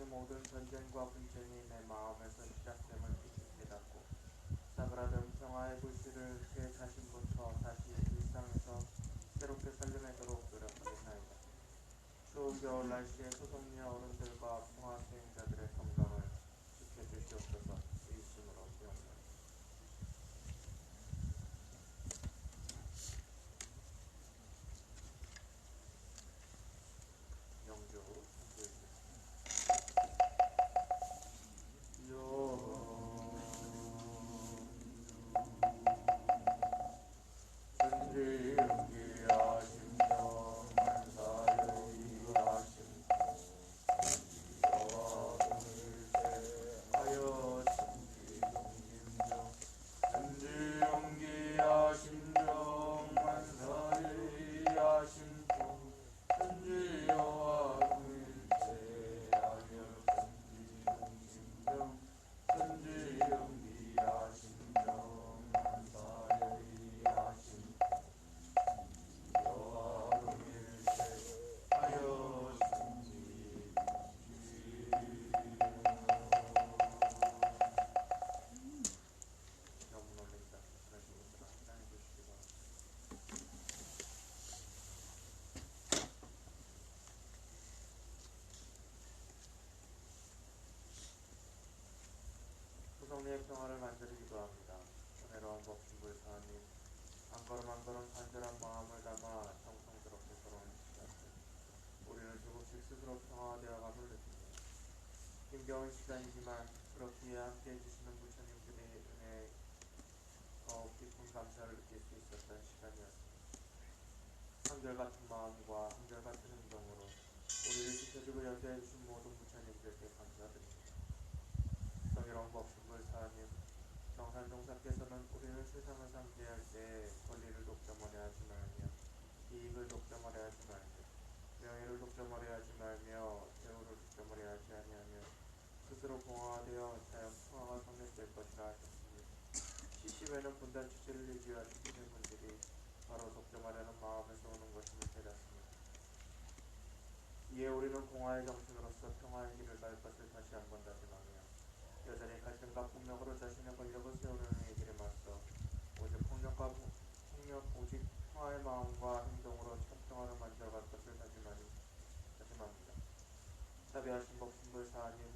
세상의 모든 전쟁과 분쟁이 내 마음에서 시작됨을 깊이 깨닫고 사그라든 평화의 불씨를 제 자신부터 다시 일상에서 새롭게 살려내도록 노력하겠나이다. 추운 겨울 날씨에 소속리 어른들과 평화 수행자들의 건강을 지켜주시옵소서. 일심으로 기원합니다. 영주 소성리의 평화를 간절히 기도합니다. 은혜로운 법신부의 사님, 한 걸음 한 걸음 간절한 마음을 담아 정성스럽게 걸어오는 시간들, 우리는 조금씩 스스로 평화되어감을 느낍니다. 힘겨운 시간이지만 그렇기에 함께 해주시는 부처님들의 은혜에 더욱 깊은 감사를 느낄 수 있었던 시간이었습니다. 한결같은 마음과 한결같은 행동으로 우리를 지켜주고 연대해 주신 모든 부처님들께 감사드립니다. 성희롱 법신불 사님, 정산종사께서는 우리는 세상을 상대할 때 권리를 독점하려 하지 말며 이익을 독점하려 하지 말며 명예를 독점하려 하지 말며 대우를 독점하려 하지 아니하며 스스로 공화되어 자연 평화가 성립될 것이라 하셨습니다. 시심에는 분단 취지를 유지하신 피해분들이 바로 독점하려는 마음에서 오는 것임을 깨닫습니다. 이에 우리는 공화의 정신으로서 평화의 길을 갈 것을 다시 한번 다짐하며 여전히 갈등과 폭력으로 자신의 권력을 세우는 이의 길에 맞서 오직 평화의 마음과 행동으로 참 평화를 만들어갈 것을 다짐합니다. 자비하신 법신불 사님,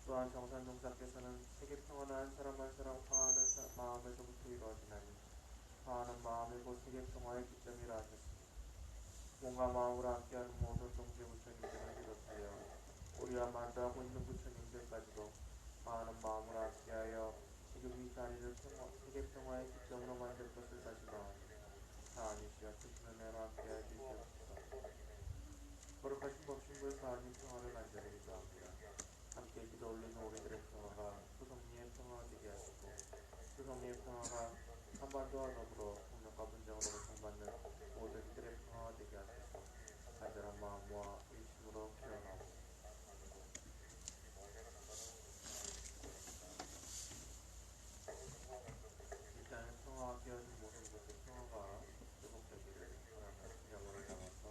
또한 정산종사께서는 세계 평화는 한 사람 한 사람 화하는 마음에서부터 이루어지나니 화하는 마음이 곧 세계 평화의 기점이라 하셨습니다. 몸과 마음으로 함께하는 모든 동지 부처님들을 비롯하여 우리와 만나고 있는 부처님들까지도 화하는 마음으로 함께하여 지금 이 자리를 세계 평화의 기점으로 만들 것을 다짐하오니 사안이시여 크신 은혜로 함께해 주시옵소서. 거룩하신 법신불 사안이 평화를 간절히 기도합니다. 함께 기도 올리는 우리들의 평화가 소성리의 평화가 되게 하시고 소성리의 평화가 한반도와 더불어 폭력과 분쟁으로 고통받는 모든 이들의 평화가 되게 하소서. 간절한 마음과 의심으로 기원하옵소서. 이 땅의 평화가 깨어진 모든 곳의 평화가 회복되기를 바라며 영혼을 담아서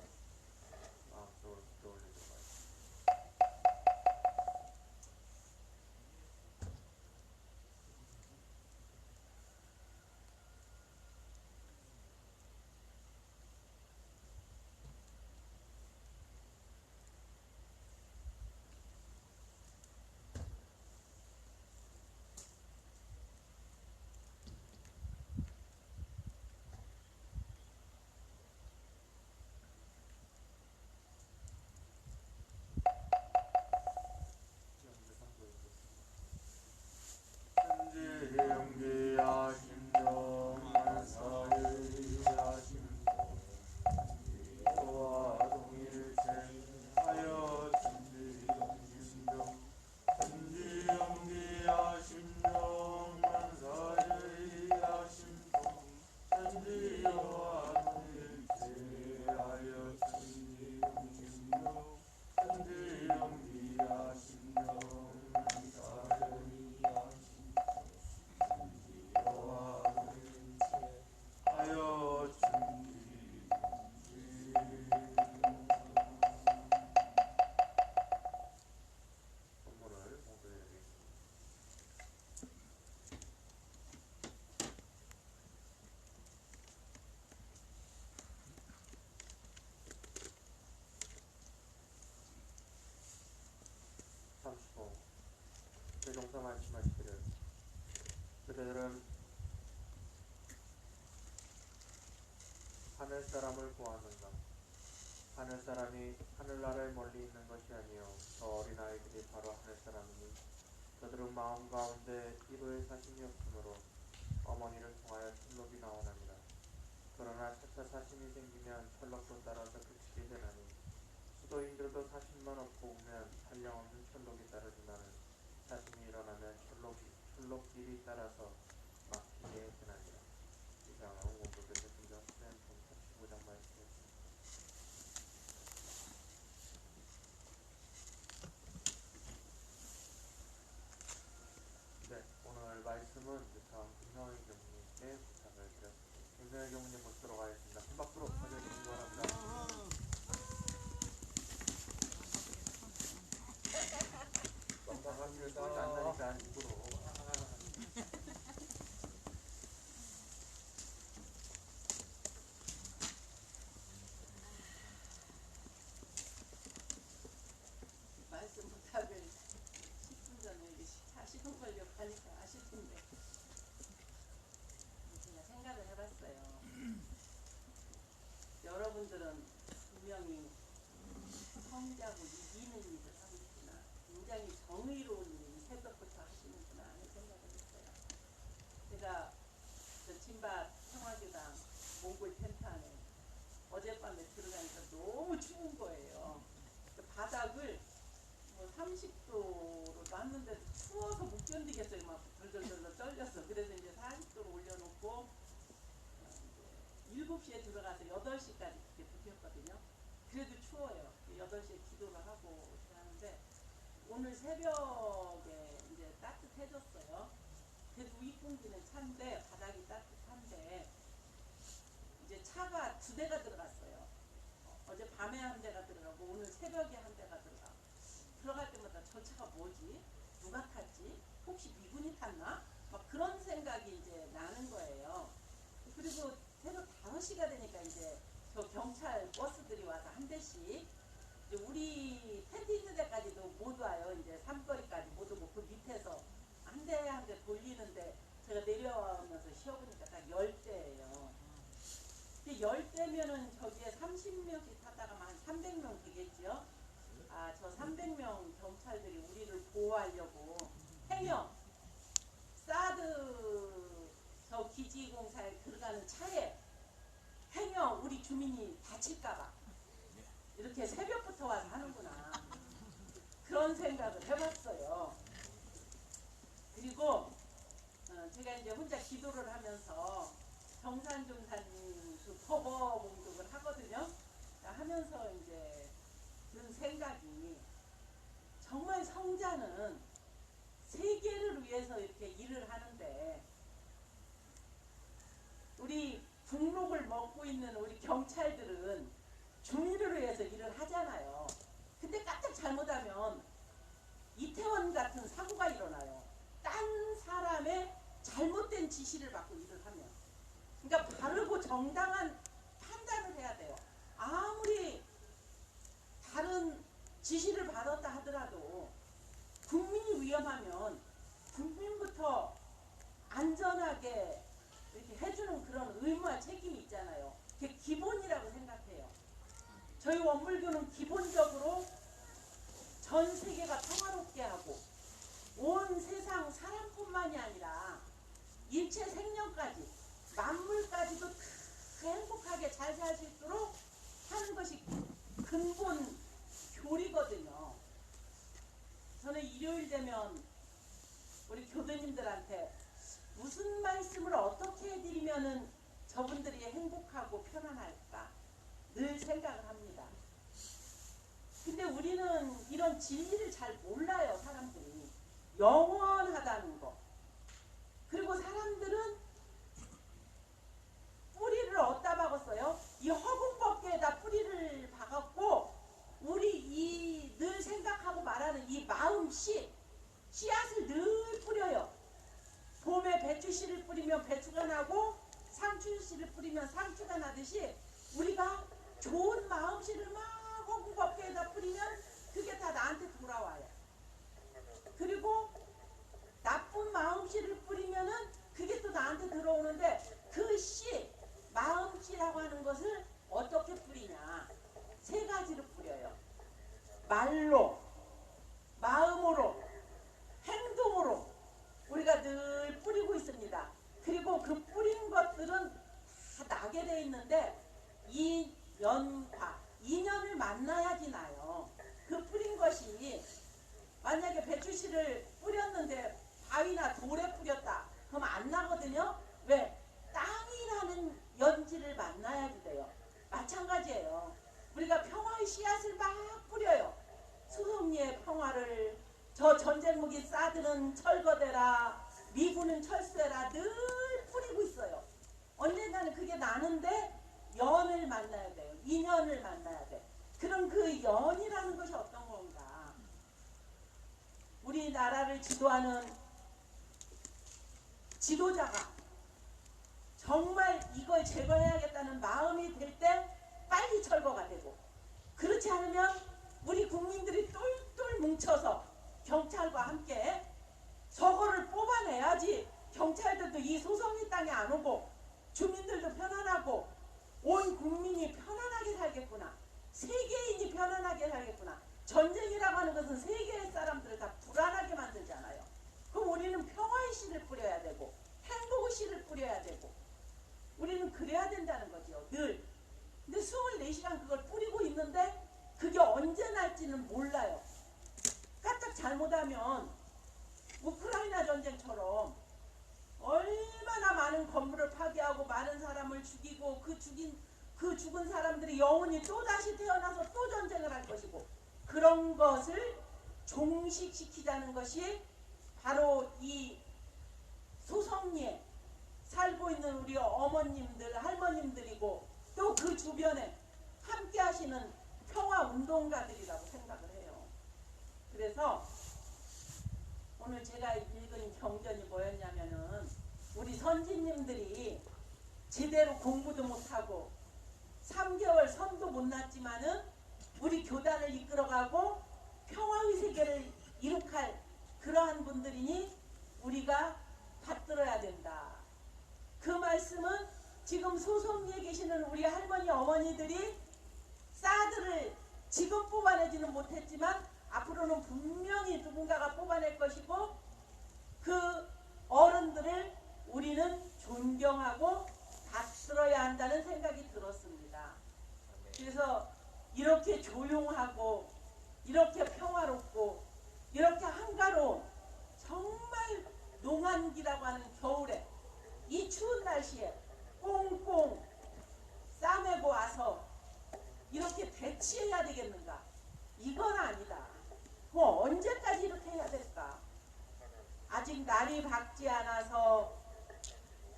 마음속으로 기도 올리도록 하겠습니다. 말씀하시기를 그대들은 하늘사람을 구하는가. 하늘사람이 하늘나라에 멀리 있는 것이 아니요 저 어린아이들이 바로 하늘사람이니 저들은 마음 가운데 이루의 사심이 없으므로 어머니를 통하여 철록이 나오나니라. 그러나 차차 사심이 생기면 철록도 따라서 그치게 되나니 수도인들도 사심만 없고 오면 한량없는 철록이 따르지만은 사심이 일어나면 철록길이 따라서 막히게 되나니라. 이상은 원불교에서 김정수된 45장 말씀이었습니다. 네, 오늘 말씀은 다음 김성희 교수님께 부탁을 드렸습니다. 김성희 교수님 모시도록 하겠습니다. 한 밖으로 가져주시기 바랍니다. 반갑습니다. 소리 안 나니까 안쪽으로. 말씀 부탁을 10분 전에 이게 40분 걸려 가니까 아실 텐데 제가 생각을 해봤어요. 여러분들은 분명히 성자고 이기는 일을 하고 있구나. 굉장히 정의로운 일을 새벽부터 하시는구나 하는 생각을 했어요. 제가 저 진밭 평화교당 몽골 텐트 안에 어젯밤에 들어가니까 너무 추운 거예요. 그 바닥을 뭐 30도로 놨는데도 추워서 못 견디겠어요. 막 덜덜덜 떨렸어. 그래서 이제 40도로 올려놓고 이제 7시에 들어가서 8시까지 그렇게 붙였거든요. 그래도 추워요. 8시에 기도를 하고 이렇게 하는데 오늘 새벽에 이제 따뜻해졌어요. 그래도 윗공기는 찬데 바닥이 따뜻한데 이제 차가 2대가 들어갔어요. 어제 밤에 한 대가 들어가고 오늘 새벽에 한 대가 들어가. 들어갈 때마다 저 차가 뭐지? 누가 탔지? 혹시 미군이 탔나? 막 그런 생각이 이제 나는 거예요. 그리고 새벽 5시가 되니까 이제 저 경찰 버스들이 와서 한 대씩 이제 우리 텐트 있는 데까지도 못 와요. 이제 삼거리까지 못 오고 그 밑에서 한 대 한 대 돌리는데 제가 내려오면서 쉬어보니까 딱 10대예요. 10대면은 저기에 30명씩 타다가 한 300명 되겠죠? 아, 저 300명 경찰들이 우리를 보호하려고 해명 사드 저 기지공사에 들어가는 차에 해명 우리 주민이 다칠까봐 이렇게 새벽부터 와서 하는구나 그런 생각을 해봤어요. 그리고 제가 이제 혼자 기도를 하면서 정산종사님 그 법어 공독을 하거든요. 하면서 이제 든 생각이 정말 성자는 세계를 위해서 이렇게 일을 하는데 우리 국록을 먹고 있는 우리 경찰들은 주민을 위해서 일을 하잖아요. 근데 깜짝 잘못하면 이태원 같은 사고가 일어나요. 딴 사람의 잘못된 지시를 받고 일을 하면. 그러니까 바르고 정당한 판단을 해야 돼요. 아무리 다른 지시를 받았다 하더라도 국민이 위험하면 국민부터 안전하게 이렇게 해주는 그런 의무와 책임이 있잖아요. 그게 기본이라고 생각해요. 저희 원불교는 기본적으로 전 세계가 평화롭게 하고 온 세상 사람뿐만이 아니라 일체 생명까지 만물까지도 행복하게 잘 살 수 있도록 하는 것이 근본 교리거든요. 저는 일요일 되면 우리 교도님들한테 무슨 말씀을 어떻게 해드리면은 저분들이 행복하고 편안할까 늘 생각을 합니다. 근데 우리는 이런 진리를 잘 몰라요. 사람들이 영원하다는 거. 그리고 사람들은 뿌리를 어디다 박았어요? 이 허공법계에다 뿌리를 박았고 우리 이 늘 생각하고 말하는 이 마음씨 씨앗을 늘 뿌려요. 봄에 배추씨를 뿌리면 배추가 나고 상추씨를 뿌리면 상추가 나듯이 우리가 좋은 마음씨를 막 허공법계에다 뿌리면 그게 다 나한테 돌아와요. 그리고 마음씨를 뿌리면은 그게 또 나한테 들어오는데 그 씨, 마음씨라고 하는 것을 어떻게 뿌리냐? 세 가지로 뿌려요. 말로, 마음으로, 행동으로 우리가 늘 뿌리고 있습니다. 그리고 그 뿌린 것들은 다 나게 돼 있는데 인연을 만나야지 나요. 그 뿌린 것이 만약에 배추씨를 뿌렸는데 바위나 돌에 뿌렸다 그럼 안 나거든요. 왜? 땅이라는 연지를 만나야지 돼요. 마찬가지예요. 우리가 평화의 씨앗을 막 뿌려요. 수송리의 평화를 저 전쟁무기 싸드는 철거대라 미군은 철수해라 늘 뿌리고 있어요. 언젠가는 그게 나는데 연을 만나야 돼요. 인연을 만나야 돼. 그럼 그 연이라는 것이 어떤 건가? 우리나라를 지도하는 지도자가 정말 이걸 제거해야겠다는 마음이 들 때 빨리 철거가 되고, 그렇지 않으면 우리 국민들이 똘똘 뭉쳐서 경찰과 함께 저거를 뽑아내야지 경찰들도 이 소송이 땅에 안 오고 주민들도 편안하고 온 국민이 편안하게 살겠구나. 세계인이 편안하게 살겠구나. 전쟁이라고 하는 것은 세계의 사람들을 다 불안하게 만들잖아요. 그럼 우리는 평화의 씨를 뿌려야 되고 행복의 씨를 뿌려야 되고 우리는 그래야 된다는 거죠. 늘. 근데 24시간 그걸 뿌리고 있는데 그게 언제 날지는 몰라요. 까딱 잘못하면 우크라이나 전쟁처럼 얼마나 많은 건물을 파괴하고 많은 사람을 죽이고 그 죽은 사람들이 영원히 또다시 태어나서 또 전쟁을 할 것이고, 그런 것을 종식시키자는 것이 바로 이 소성리에 살고 있는 우리 어머님들, 할머님들이고 또 그 주변에 함께 하시는 평화운동가들이라고 생각을 해요. 그래서 오늘 제가 읽은 경전이 뭐였냐면은 우리 선진님들이 제대로 공부도 못하고 3개월 선도 못 났지만은 우리 교단을 이끌어가고 평화의 세계를 이룩할 그러한 분들이니 우리가 받들어야 된다. 그 말씀은 지금 소송리에 계시는 우리 할머니 어머니들이 사드를 지금 뽑아내지는 못했지만 앞으로는 분명히 누군가가 뽑아낼 것이고 그 어른들을 우리는 존경하고 받들어야 한다는 생각이 들었습니다. 그래서 이렇게 조용하고 이렇게 평화롭고 이렇게 한가로운 정말 농한기라고 하는 겨울에 이 추운 날씨에 꽁꽁 싸매고 와서 이렇게 대치해야 되겠는가? 이건 아니다. 뭐 언제까지 이렇게 해야 될까? 아직 날이 밝지 않아서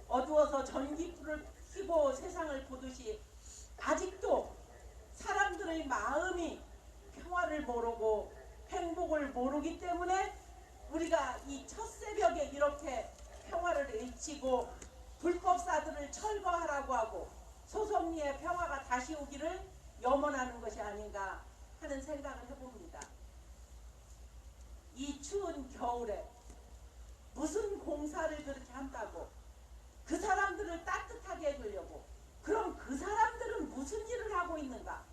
어두워서 전기불을 켜고 세상을 보듯이 아직도 사람들의 마음이 평화를 모르고 행복을 모르기 때문에 우리가 이 첫 새벽에 이렇게 평화를 외치고 불법사들을 철거하라고 하고 소송리의 평화가 다시 오기를 염원하는 것이 아닌가 하는 생각을 해봅니다. 이 추운 겨울에 무슨 공사를 그렇게 한다고 그 사람들을 따뜻하게 해주려고, 그럼 그 사람들은 무슨 일을 하고 있는가?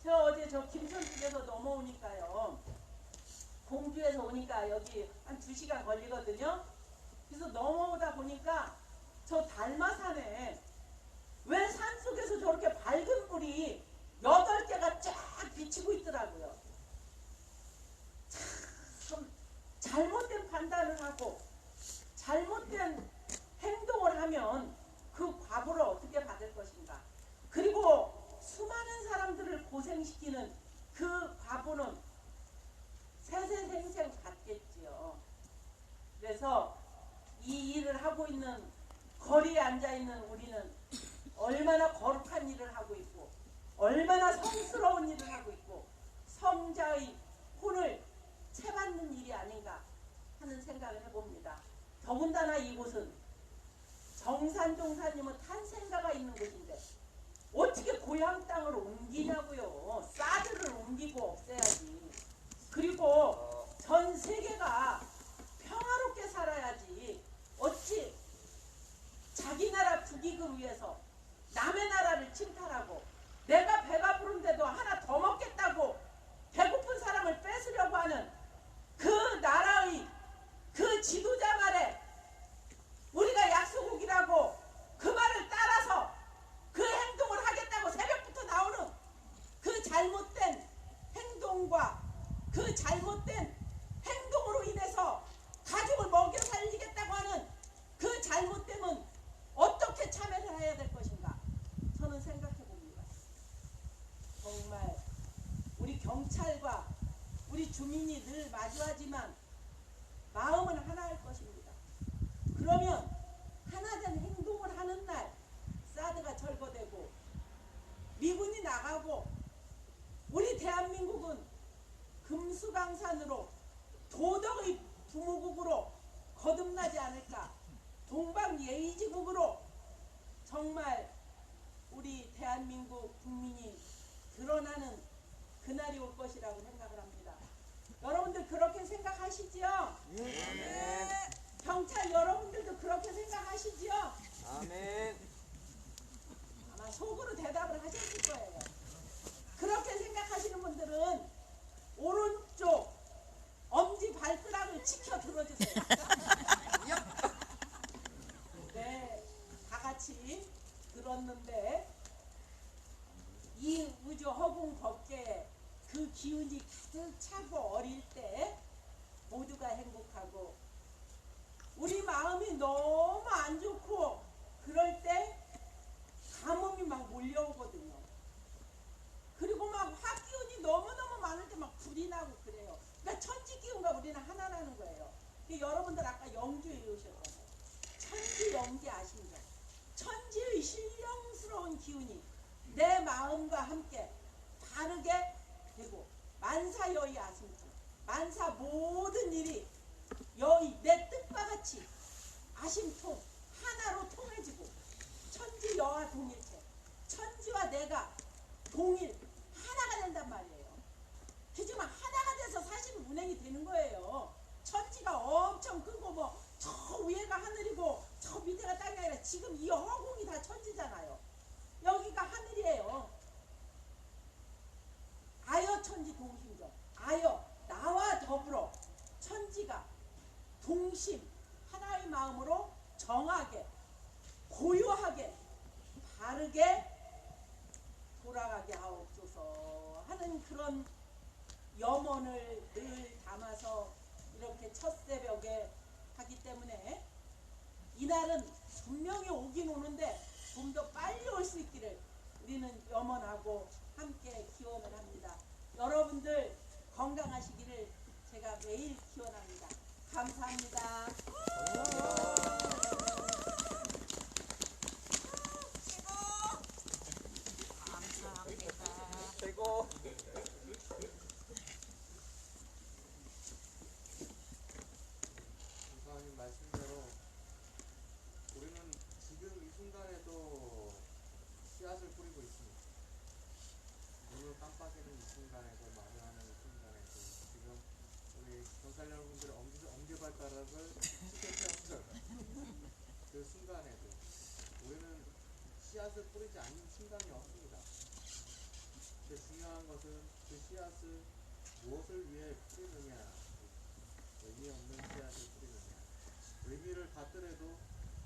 저 어제 저 김천 쪽에서 넘어오니까요, 공주에서 오니까 여기 한 2시간 걸리거든요. 그래서 넘어오다 보니까 저 달마산에 왜 산속에서 저렇게 밝은 불이 8개가 쫙 비치고 있더라고요. 참 잘못된 판단을 하고 잘못된 행동을 하면 그 과보를 어떻게 받을 것인가. 그리고 수많은 사람들을 고생시키는 그 과보는 세세생생 받겠지요. 그래서 이 일을 하고 있는 거리에 앉아있는 우리는 얼마나 거룩한 일을 하고 있고 얼마나 성스러운 일을 하고 있고 성자의 혼을 채받는 일이 아닌가 하는 생각을 해봅니다. 더군다나 이곳은 정산종사님은 탄생가가 있는 곳인데 어떻게 고향 땅으로 옮기냐고요. 사드를 옮기고 없애야지. 그리고 전 세계가 평화롭게 행동과 그 잘못된 행동으로 인해서 가족을 먹여 살리겠다고 하는 그 잘못됨은 어떻게 참여를 해야 될 것인가 저는 생각해 봅니다. 정말 우리 경찰과 우리 주민이 늘 마주하지만 마음은 하나일 것입니다. 그러면 하나된 행동을 하는 날 사드가 절거되고 미군이 나가고 우리 대한민국은 금수강산으로 도덕의 부모국으로 거듭나지 않을까, 동방예의지국으로 정말 우리 대한민국 국민이 드러나는 그날이 올 것이라고 생각을 합니다. 여러분들 그렇게 생각하시지요? 네. 경찰 여러분들도 그렇게 생각하시지요? 아멘. 아마 속으로 대답을 하셨을 거예요. 그렇게 생각하시는 분들은 오른쪽 엄지 발가락을 치켜 들어주세요. 네, 다 같이 들었는데 이 우주 허공 법계에 그 기운이 가득 차고 어릴 때 모두가 행복하고 우리 마음이 너무 안 좋고 그럴 때 가뭄이 막 몰려오거든요. 그리고 막 화기운이 너무너무 많을 때 막 불이 나고 그래요. 그러니까 천지기운과 우리는 하나라는 거예요. 여러분들 아까 영주에 오셨잖아요. 천지 영기 아십니까? 천지의 신령스러운 기운이 내 마음과 함께 바르게 되고 만사여의 아십니까? 만사 모든 일이 여의 내 뜻과 같이 아심통 하나로 통해지고 천지 여와 동일체 천지와 내가 동일 하나가 된단 말이에요. 하지만 하나가 돼서 사실은 운행이 되는 거예요. 천지가 엄청 크고 뭐 저 위에가 하늘이고 저 밑에가 땅이 아니라 지금 이 허공이 다 천지잖아요. 여기가 하늘이에요. 아여 천지 동심적 아여 나와 더불어 천지가 동심 하나의 마음으로 정하게 고요하게 바르게 돌아가게 하옵소서 하는 그런 염원을 늘 담아서 이렇게 첫 새벽에 하기 때문에 이날은 분명히 오긴 오는데 좀 더 빨리 올 수 있기를 우리는 염원하고 함께 기원을 합니다. 여러분들 건강하시기를 제가 매일 기원합니다. 감사합니다. 최고. 이사님 말씀대로 우리는 지금 이 순간에도 씨앗을 뿌리고 있습니다. 눈을 깜빡이는 이 순간에도 마주하는 이 순간에도 지금 우리 경찰 여러분들의 엄지발가락을 쉽게 펴었어요. 그 순간에도 우리는 씨앗을 뿌리지 않는 순간이 없습니다. 근데 중요한 것은 그 씨앗을 무엇을 위해 뿌리느냐, 의미 없는 씨앗을 뿌리느냐, 의미를 갖더라도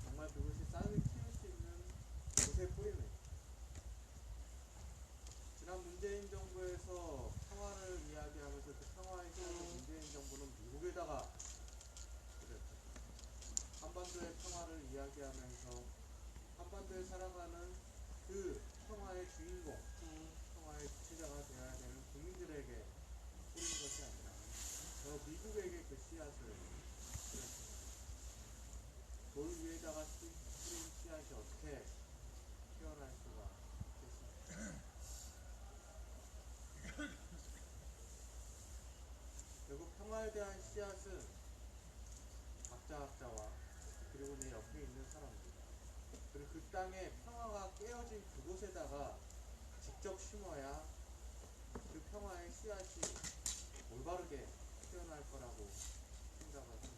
정말 그것이 싹을 키울 수 있는 곳에 뿌리느냐. 지난 문재인 정부에서 평화를 이야기하면서 그 평화의 씨앗을 문재인 정부는 미국에다가 뿌렸죠. 한반도의 평화를 이야기하면서 한반도에 살아가는 그 평화의 주인공, 평화의 주체자가 되어야 되는 국민들에게 뿌린 것이 아니라 저 미국에게 그 씨앗을 뿌렸습니다. 돌 위에다가 뿌린 씨앗이 어떻게 피어날 수가 있겠습니까? 결국 평화에 대한 씨앗은 각자와 그리고 내 옆에 있는 사람들 그리고 그 땅에 평화가 깨어진 그곳에다가 직접 심어야 그 평화의 씨앗이 올바르게 피어날 거라고 생각을 합니다.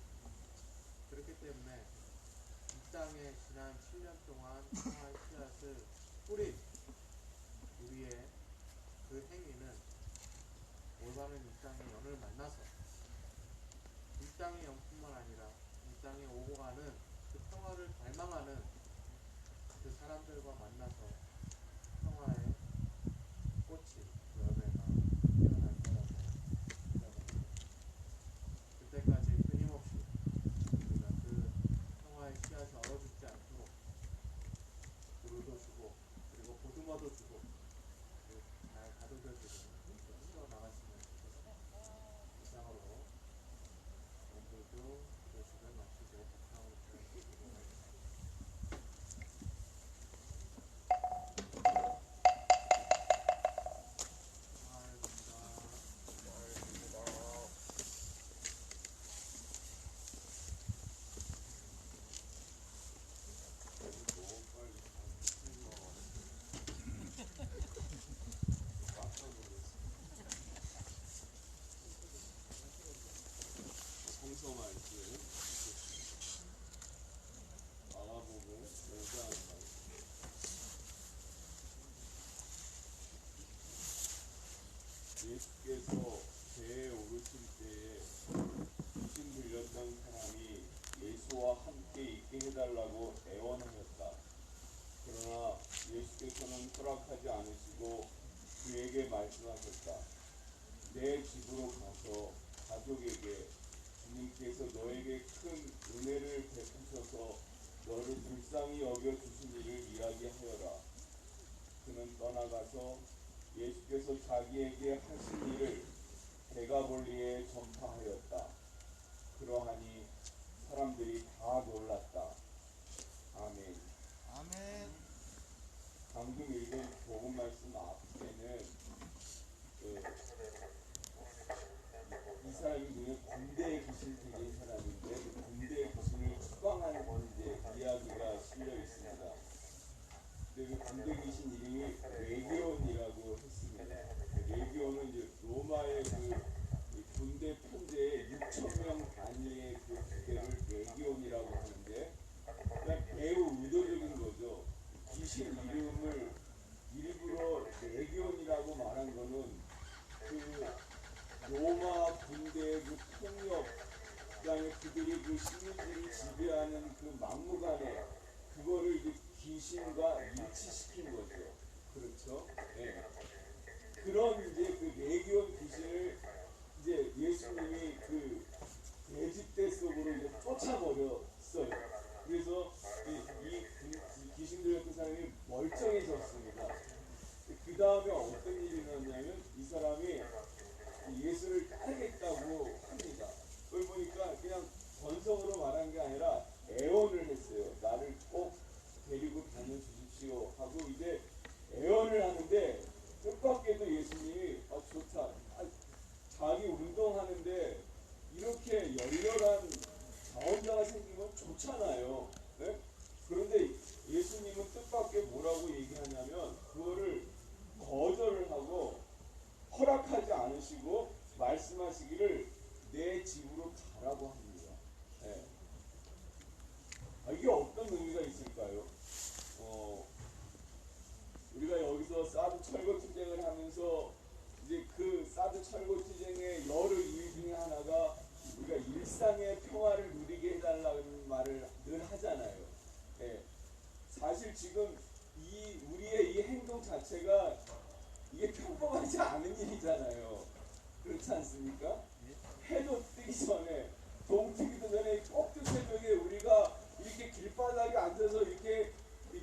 그렇기 때문에 이 땅에 지난 7년 동안 평화의 씨앗을 뿌린 우리의 그 행위는 올바른 이 땅의 연을 만나서 이 땅의 연뿐만 아니라 이 땅에 오고 가는 그 평화를 갈망하는 그 사람들과 만나서 평화의 꽃이 열매가 피어날 거라고 예수께서 배에 오르실 때에 귀신 들렸던 사람이 예수와 함께 있게 해달라고 애원하였다. 그러나 예수께서는 허락하지 않으시고 그에게 말씀하셨다. 내 집으로 가서 가족에게 주님께서 너에게 큰 은혜를 베푸셔서 너를 불쌍히 여겨주신 일을 이야기하여라. 그는 떠나가서 예수께서 자기에게 하신 일을 데가볼리에 전파하였다. 그러하니 사람들이 다 놀랐다. 아멘. 아멘. 방금 읽은 복음 말씀 앞에는 이 사람이 그냥 군대에 귀신 들린 사람인데 그 군대에 귀신을 추방한 이제 이야기가 실려 있습니다. 근데 그 군대 귀신 이름이 레기온이라고 했습니다. 레기온은 이제 로마의 그 군대 편제에 6,000명 단위의 그 부대를 레기온이라고 하는데 그냥 매우 의도적인 거죠. 귀신 이름을 일부러 레기온이라고 말한 거는 그 로마 군대의 그 폭력, 그다음에 그들이 그 시민들을 지배하는 그 막무가내 그거를 이제 귀신과 일치시킨 거죠. 그렇죠? 네. 그런 이제 그 레기온 귀신을 이제 예수님이 그 돼지떼 속으로 이제 쫓아버렸어요. 그래서 이 귀신 들렸던 사람이 멀쩡해졌습니다. 그 다음에 어떤 일이 일어났냐면 이 사람이 예수를 따르겠다고 합니다. 그걸 보니까 그냥 건성으로 말한 게 아니라 애원을 했어요. 나를 꼭 데리고 다녀주십시오 하고 이제 애원을 하는데 뜻밖에도 예수님이 좋다. 자기 운동하는데 이렇게 열렬한 자원자가 생기면 좋잖아요. 네? 그런데 예수님은 뜻밖의 뭐라고 얘기하냐면 그거를 거절을 하고 허락하지 않으시고 말씀하시기를 내 집으로 가라고 합니다. 네. 이게 어떤 의미가 있을까요? 우리가 여기서 사드 철거 투쟁을 하면서 이제 그 사드 철거 투쟁의 여러 이유 중에 하나가 우리가 일상의 평화를 누리게 해달라는 말을 늘 하잖아요. 네. 사실 지금 우리의 이 행동 자체가 이게 평범하지 않은 일이잖아요. 그렇지 않습니까? 해도 뜨기 전에, 동 트기도 전에 꼭두 새벽에 우리가 이렇게 길바닥에 앉아서 이렇게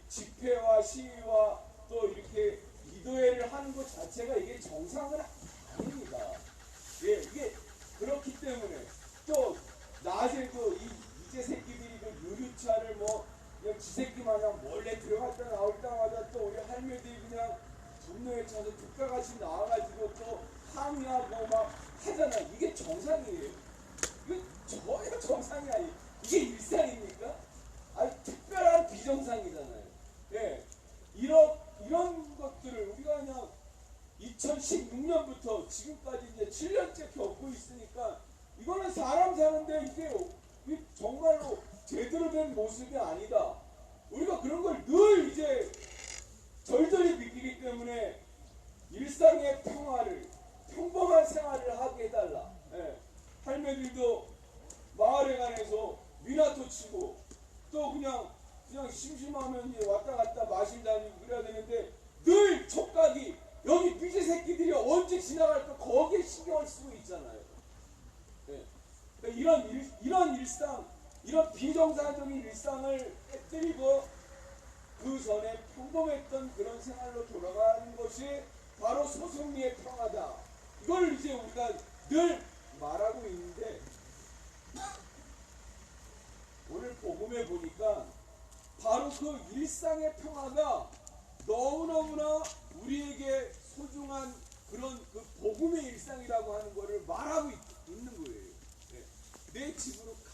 집회와 시위와 또 이렇게 기도회를 하는 것 자체가 이게 정상은 아닙니다. 예, 이게 그렇기 때문에 또 낮에도 이제 새끼들이 그 유리차를 뭐 그냥 지새끼 마냥 몰래 들어갔다 나올 때마다 또 우리 할매들이 그냥 분노에 차서 국가같이 나와가지고 또 항의하고 막 하잖아. 이게 정상이에요. 이게 전혀 정상이 아니에요. 이게 일상입니까? 특별한 비정상이잖아요. 예, 이런 것들을 우리가 그냥 2016년부터 지금까지 이제 7년째 겪고 있으니까 이거는 사람 사는데 이게 정말로 제대로 된 모습이 아니다. 우리가 그런 걸 늘 이제 절절히 믿기 때문에 일상의 평화를, 평범한 생활을 하게 해달라. 예. 할매들도 마을에 관해서 미나토 치고 또 그냥 심심하면 이제 왔다 갔다 마실 다니고 그래야 되는데 늘 촉각이 여기 미제 새끼들이 언제 지나갈까 거기에 신경을 쓰고 있잖아요. 예. 이런 일상, 이런 비정상적인 일상을 깨뜨리고 그 전에 평범했던 그런 생활로 돌아가는 것이 바로 소승리의 평화다. 이걸 이제 우리가 늘 말하고 있는데 오늘 복음에 보니까 바로 그 일상의 평화가 너무너무나 우리에게 소중한 그런 그 복음의 일상이라고 하는 것을 말하고 있는 거예요. 네. 내 집으로 가.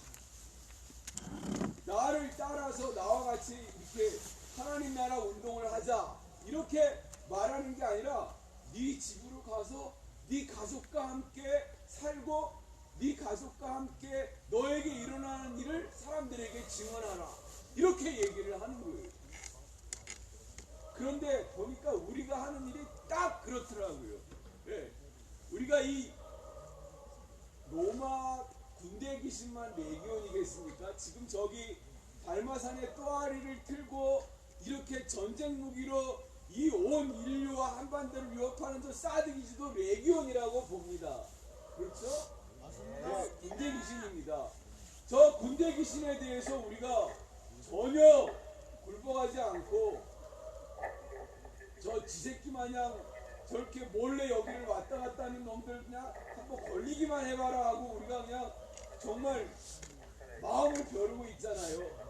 나를 따라서 나와 같이 이렇게 하나님 나라 운동을 하자. 이렇게 말하는 게 아니라 네 집으로 가서 네 가족과 함께 살고 네 가족과 함께 너에게 일어나는 일을 사람들에게 증언하라. 이렇게 얘기를 하는 거예요. 그런데 보니까 우리가 하는 일이 딱 그렇더라고요. 예. 우리가 이 로마 군대 귀신만 레기온이겠습니까? 지금 저기 달마산에 또아리를 틀고 이렇게 전쟁 무기로 이 온 인류와 한반도를 위협하는 저 사드 기지도 레기온이라고 봅니다. 그렇죠? 네, 군대 귀신입니다. 저 군대 귀신에 대해서 우리가 전혀 굴복하지 않고 저 지새끼 마냥 저렇게 몰래 여기를 왔다 갔다 하는 놈들 그냥 한번 걸리기만 해봐라 하고 우리가 그냥 정말 마음을 벼르고 있잖아요.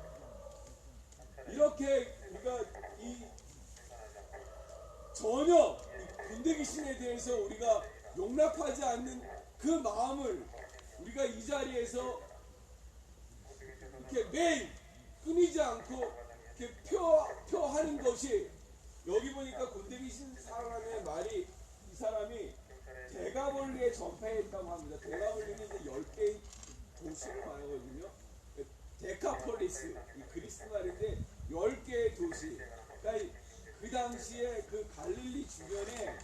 이렇게 우리가 이 전혀 이 군대 귀신에 대해서 우리가 용납하지 않는 그 마음을 우리가 이 자리에서 이렇게 매일 끊이지 않고 이렇게 표하는 것이, 여기 보니까 군대 귀신 사람의 말이, 이 사람이 대가벌리에 전파했다고 합니다. 대가벌리는 이제 10개의 도시를 말하거든요. 데카폴리스, 이 그리스 말인데 10개의 도시. 그러니까 그 당시에 그 갈릴리 주변에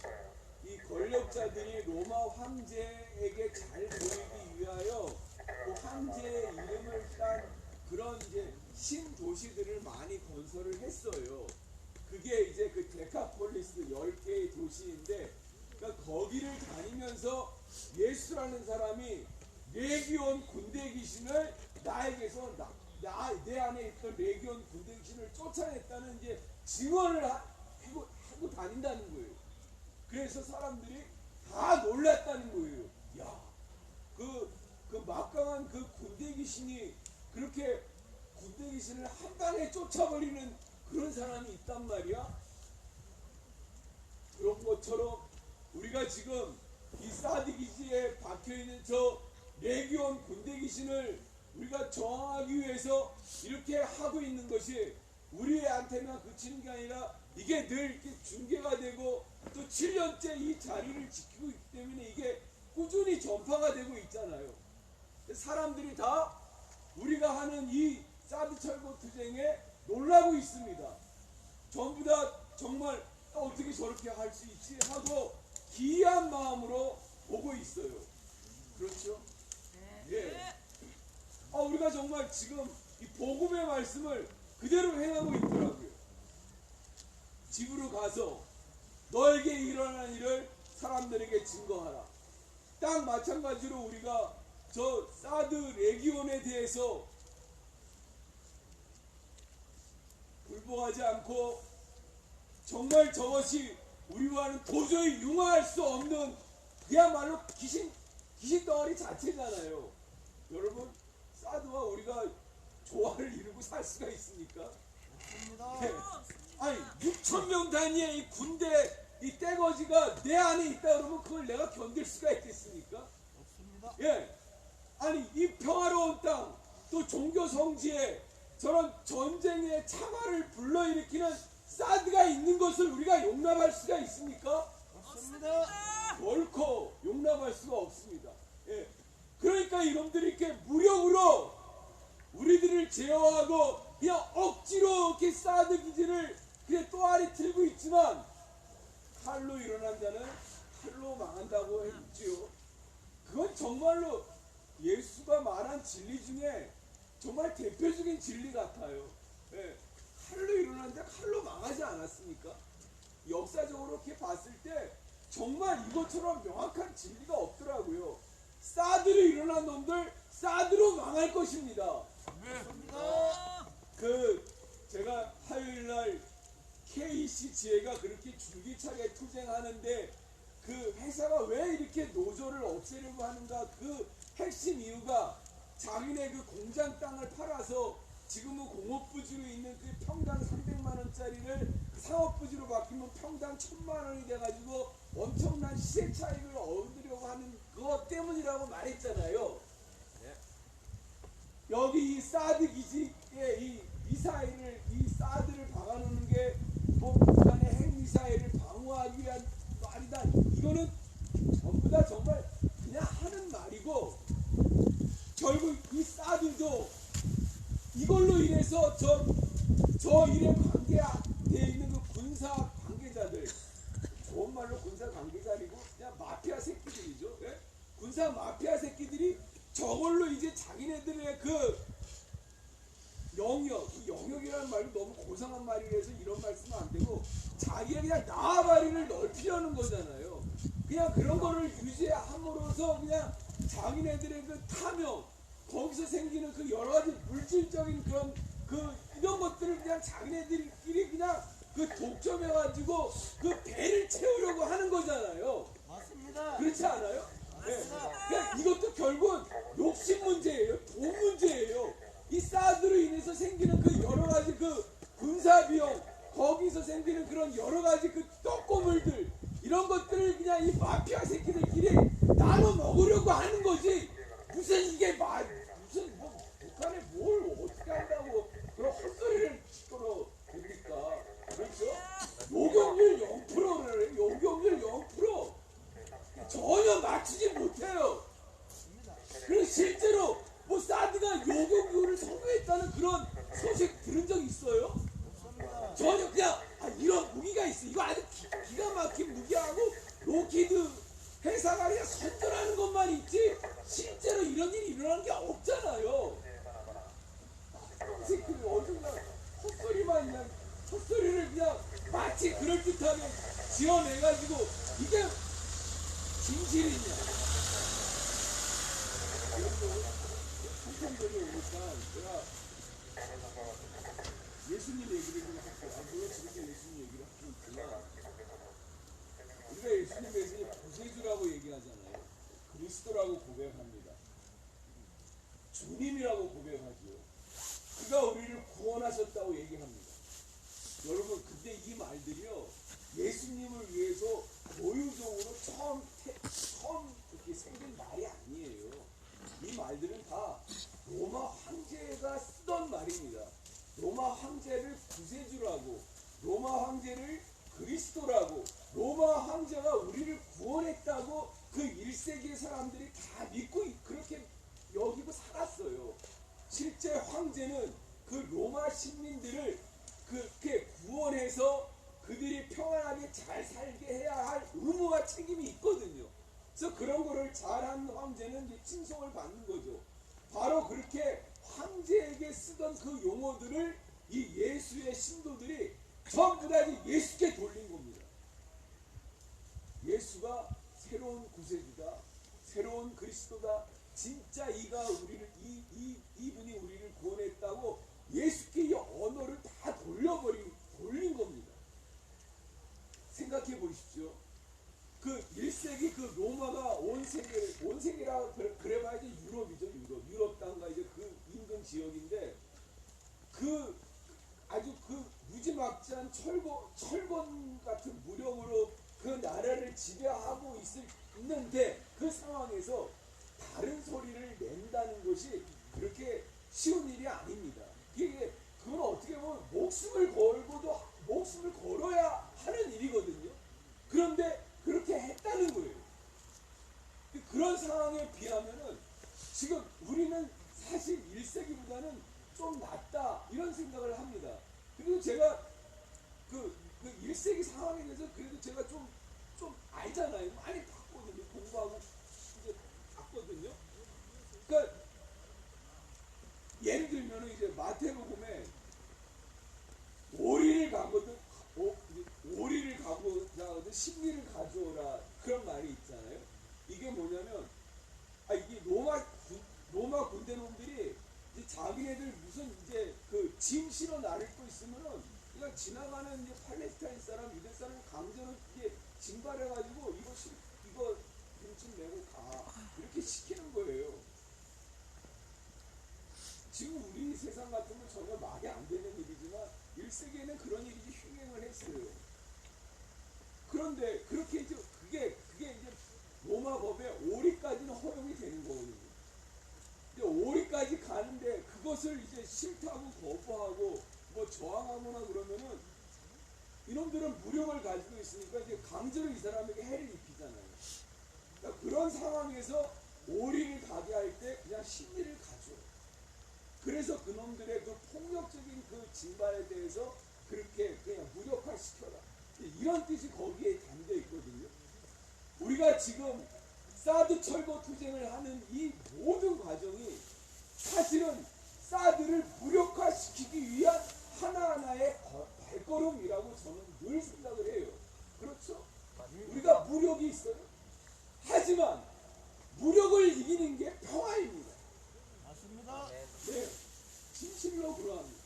이 권력자들이 로마 황제에게 잘 보이기 위하여 그 황제의 이름을 딴 그런 이제 신도시들을 많이 건설을 했어요. 그게 이제 그 데카폴리스 10개의 도시인데, 그러니까 거기를 다니면서 예수라는 사람이 레기온 군대 귀신을 나에게서 내 안에 있던 레기온 군대 귀신을 쫓아냈다는 이제 증언을 하고 다닌다는 거예요. 그래서 사람들이 다 놀랐다는 거예요. 야, 그 막강한 그 군대 귀신이 그렇게 군대 귀신을 한 방에 쫓아버리는 그런 사람이 있단 말이야. 그런 것처럼 우리가 지금 이 사드 기지에 박혀있는 저 레기온 군대 귀신을 우리가 저항하기 위해서 이렇게 하고 있는 것이 우리한테만 그치는 게 아니라 이게 늘 이렇게 중계가 되고 또 7년째 이 자리를 지키고 있기 때문에 이게 꾸준히 전파가 되고 있잖아요. 사람들이 다 우리가 하는 이 사드 철거 투쟁에 놀라고 있습니다. 전부 다 정말 어떻게 저렇게 할 수 있지 하고 기이한 마음으로 보고 있어요. 그렇죠? 예. 우리가 정말 지금 이 복음의 말씀을 그대로 행하고 있더라고요. 집으로 가서 너에게 일어난 일을 사람들에게 증거하라. 딱 마찬가지로 우리가 저 사드 레기온에 대해서 불복하지 않고 정말 저것이 우리와는 도저히 융화할 수 없는 그야말로 귀신 덩어리 자체잖아요. 여러분, 사드와 우리가 조화를 이루고 살 수가 있습니까? 네. 아니 6,000명 단위의 이 군대 이 떼거지가 내 안에 있다 그러면 그걸 내가 견딜 수가 있겠습니까? 없습니다. 예. 아니 이 평화로운 땅, 또 종교 성지에 저런 전쟁의 참화를 불러일으키는 사드가 있는 것을 우리가 용납할 수가 있습니까? 없습니다. 결코 용납할 수가 없습니다. 예. 그러니까 이놈들이 이렇게 무력으로 우리들을 제어하고 그냥 억지로 이렇게 사드 기지를 그냥 또아리 틀고 있지만, 칼로 일어난 자는 칼로 망한다고 했지요. 그건 정말로 예수가 말한 진리 중에 정말 대표적인 진리 같아요. 예. 칼로 일어난 자 칼로 망하지 않았습니까? 역사적으로 이렇게 봤을 때 정말 이것처럼 명확한 진리가 없더라고요. 사드로 일어난 놈들 사드로 망할 것입니다. 제가 화요일날 KC 지혜가 그렇게 줄기차게 투쟁하는데 그 회사가 왜 이렇게 노조를 없애려고 하는가, 그 핵심 이유가 자기네 그 공장 땅을 팔아서 지금은 공업부지로 있는 그 평당 300만 원짜리를 상업부지로 바뀌면 평당 1,000만 원이 돼가지고 엄청난 시세 차익을 얻으려고 하는 그것 때문이라고 말했잖아요. 네. 여기 이 사드 기지에 이 사드를 박아놓는 게 뭐 북한의 핵미사일을 방어하기 위한 말이다. 이거는 전부 다 정말 그냥 하는 말이고, 결국 이 사드도 이걸로 인해서 저 일에 관계되어 있는 그 군사 관계자들, 좋은 말로 군사 관계자이고 그냥 마피아 새끼들이죠. 이상 마피아 새끼들이 저걸로 이제 자기네들의 그 영역, 이 영역이라는 말이 너무 고상한 말이라서 이런 말씀은 안 되고 자기가 그냥 나아바리를 넓히려는 거잖아요. 그냥 그런 거를 유지함으로써 그냥 자기네들의 그 탐욕, 거기서 생기는 그 여러 가지 물질적인 그런 이런 것들을 그냥 자기네들끼리 그냥 그 독점해가지고 그 배를 채우려고 하는 거잖아요. 맞습니다. 그렇지 않아요? 네. 그러니까 이것도 결국은 욕심 문제예요. 돈 문제예요. 이 사드로 인해서 생기는 그 여러 가지 그 군사 비용, 거기서 생기는 그런 여러 가지 그 떡고물들, 이런 것들을 그냥 이 마피아 새끼들끼리 나눠 먹으려고 하는 거지. 무슨 이게 무슨 뭐 북한에 뭘 어떻게 한다고 그런 헛소리를 짓도록 됩니까? 그렇죠? 요격률 0%를 요격률 0% 전혀 맞추지 못해요. 그래서 실제로 뭐 사드가 요격률을 성공했다는 그런 소식 들은 적 있어요? 전혀 그냥 이런 무기가 있어. 이거 아주 기가 막힌 무기하고 로키드 회사가 그냥 선전하는 것만 있지 실제로 이런 일이 일어나는 게 없잖아요. 새끼들 어디서 헛소리만 그냥 헛소리를 그냥 마치 그럴듯하게 지어내가지고 이게 진실이냐. 한편적이 오니까 제가 예수님 얘기를 좀 할게요. 물론 지금 예수님 얘기를 하고 있지만 우리가 예수님에서 구세주라고 얘기하잖아요. 그리스도라고 고백합니다. 주님이라고 고백하지요. 그가 우리를 구원하셨다고 얘기합니다. 여러분 근데 이 말들이요 예수님을 위해서 고유적으로 처음 이렇게 생긴 말이 아니에요. 이 말들은 다 로마 황제가 쓰던 말입니다. 로마 황제를 구세주라고, 로마 황제를 그리스도라고, 로마 황제가 우리를 구원했다고 그 1세기의 사람들이 다 믿고 그렇게 여기고 살았어요. 실제 황제는 그 로마 시민들을 그렇게 구원해서 그들이 평안하게 잘 살게 해야 할 의무와 책임이 있거든요. 그래서 그런 거를 잘한 황제는 이제 칭송을 받는 거죠. 바로 그렇게 황제에게 쓰던 그 용어들을 이 예수의 신도들이 전부 다 예수께 돌린 겁니다. 예수가 새로운 구세주다, 새로운 그리스도다, 진짜 이분이 우리를 구원했다고 예수께 이 언어를 다 돌린 겁니다. 생각해 보십시오. 그 1세기 그 로마가 온 세계라 그래봐야 이제 유럽이죠. 유럽 땅과 이제 그 인근 지역인데 그 아주 그 무지막지한 철권 같은 무력으로 그 나라를 지배하고 있는데 그 상황에서 다른 소리를 낸다는 것이 그렇게 쉬운 일이 아닙니다. 그건 어떻게 보면 목숨을 걸어야 하는 일이거든요. 그런데 그렇게 했다는 거예요. 그런 상황에 비하면은 지금 우리는 사실 1세기보다는 좀 낫다 이런 생각을 합니다. 그리고 제가 그 1세기 상황에 대해서 그래도 제가 좀 알잖아요. 많이 봤거든요. 공부하고 이제 봤거든요. 그러니까 예를 들면은 이제 마태복음에 오리를 가거든 신리를 가져오라 그런 말이 있잖아요. 이게 뭐냐면 이게 로마 군대 놈들이 이제 자기네들 무슨 이제 그 짐 실어 나를 거 있으면은 그냥 지나가는 이제 팔레스타인 사람, 유대 사람 강제로 이게 징발해가지고 이거 짐 내고 가 이렇게 시키는 거예요. 지금 우리 세상 같으면 전혀 말이 안 되는 일이지만 1세기에는 그런 일이 흉행을 했어요. 그런데 그렇게 이제 그게 이제 로마 법에 오리까지는 허용이 되는 거거든요. 근데 오리까지 가는데 그것을 이제 싫다고 거부하고 뭐 저항하거나 그러면은 이놈들은 무력을 가지고 있으니까 이제 강제로 이 사람에게 해를 입히잖아요. 그러니까 그런 상황에서 오리를 가게 할 때 그냥 신리를 가져. 그래서 그놈들의 그 폭력적인 그 징발에 대해서 그렇게 그냥 무력화시켜라. 이런 뜻이 거기에 담겨 있거든요. 우리가 지금 사드 철거 투쟁을 하는 이 모든 과정이 사실은 사드를 무력화시키기 위한 하나하나의 발걸음이라고 저는 늘 생각을 해요. 그렇죠? 우리가 무력이 있어요. 하지만 무력을 이기는 게 평화입니다. 맞습니다. 네, 진실로 그러합니다.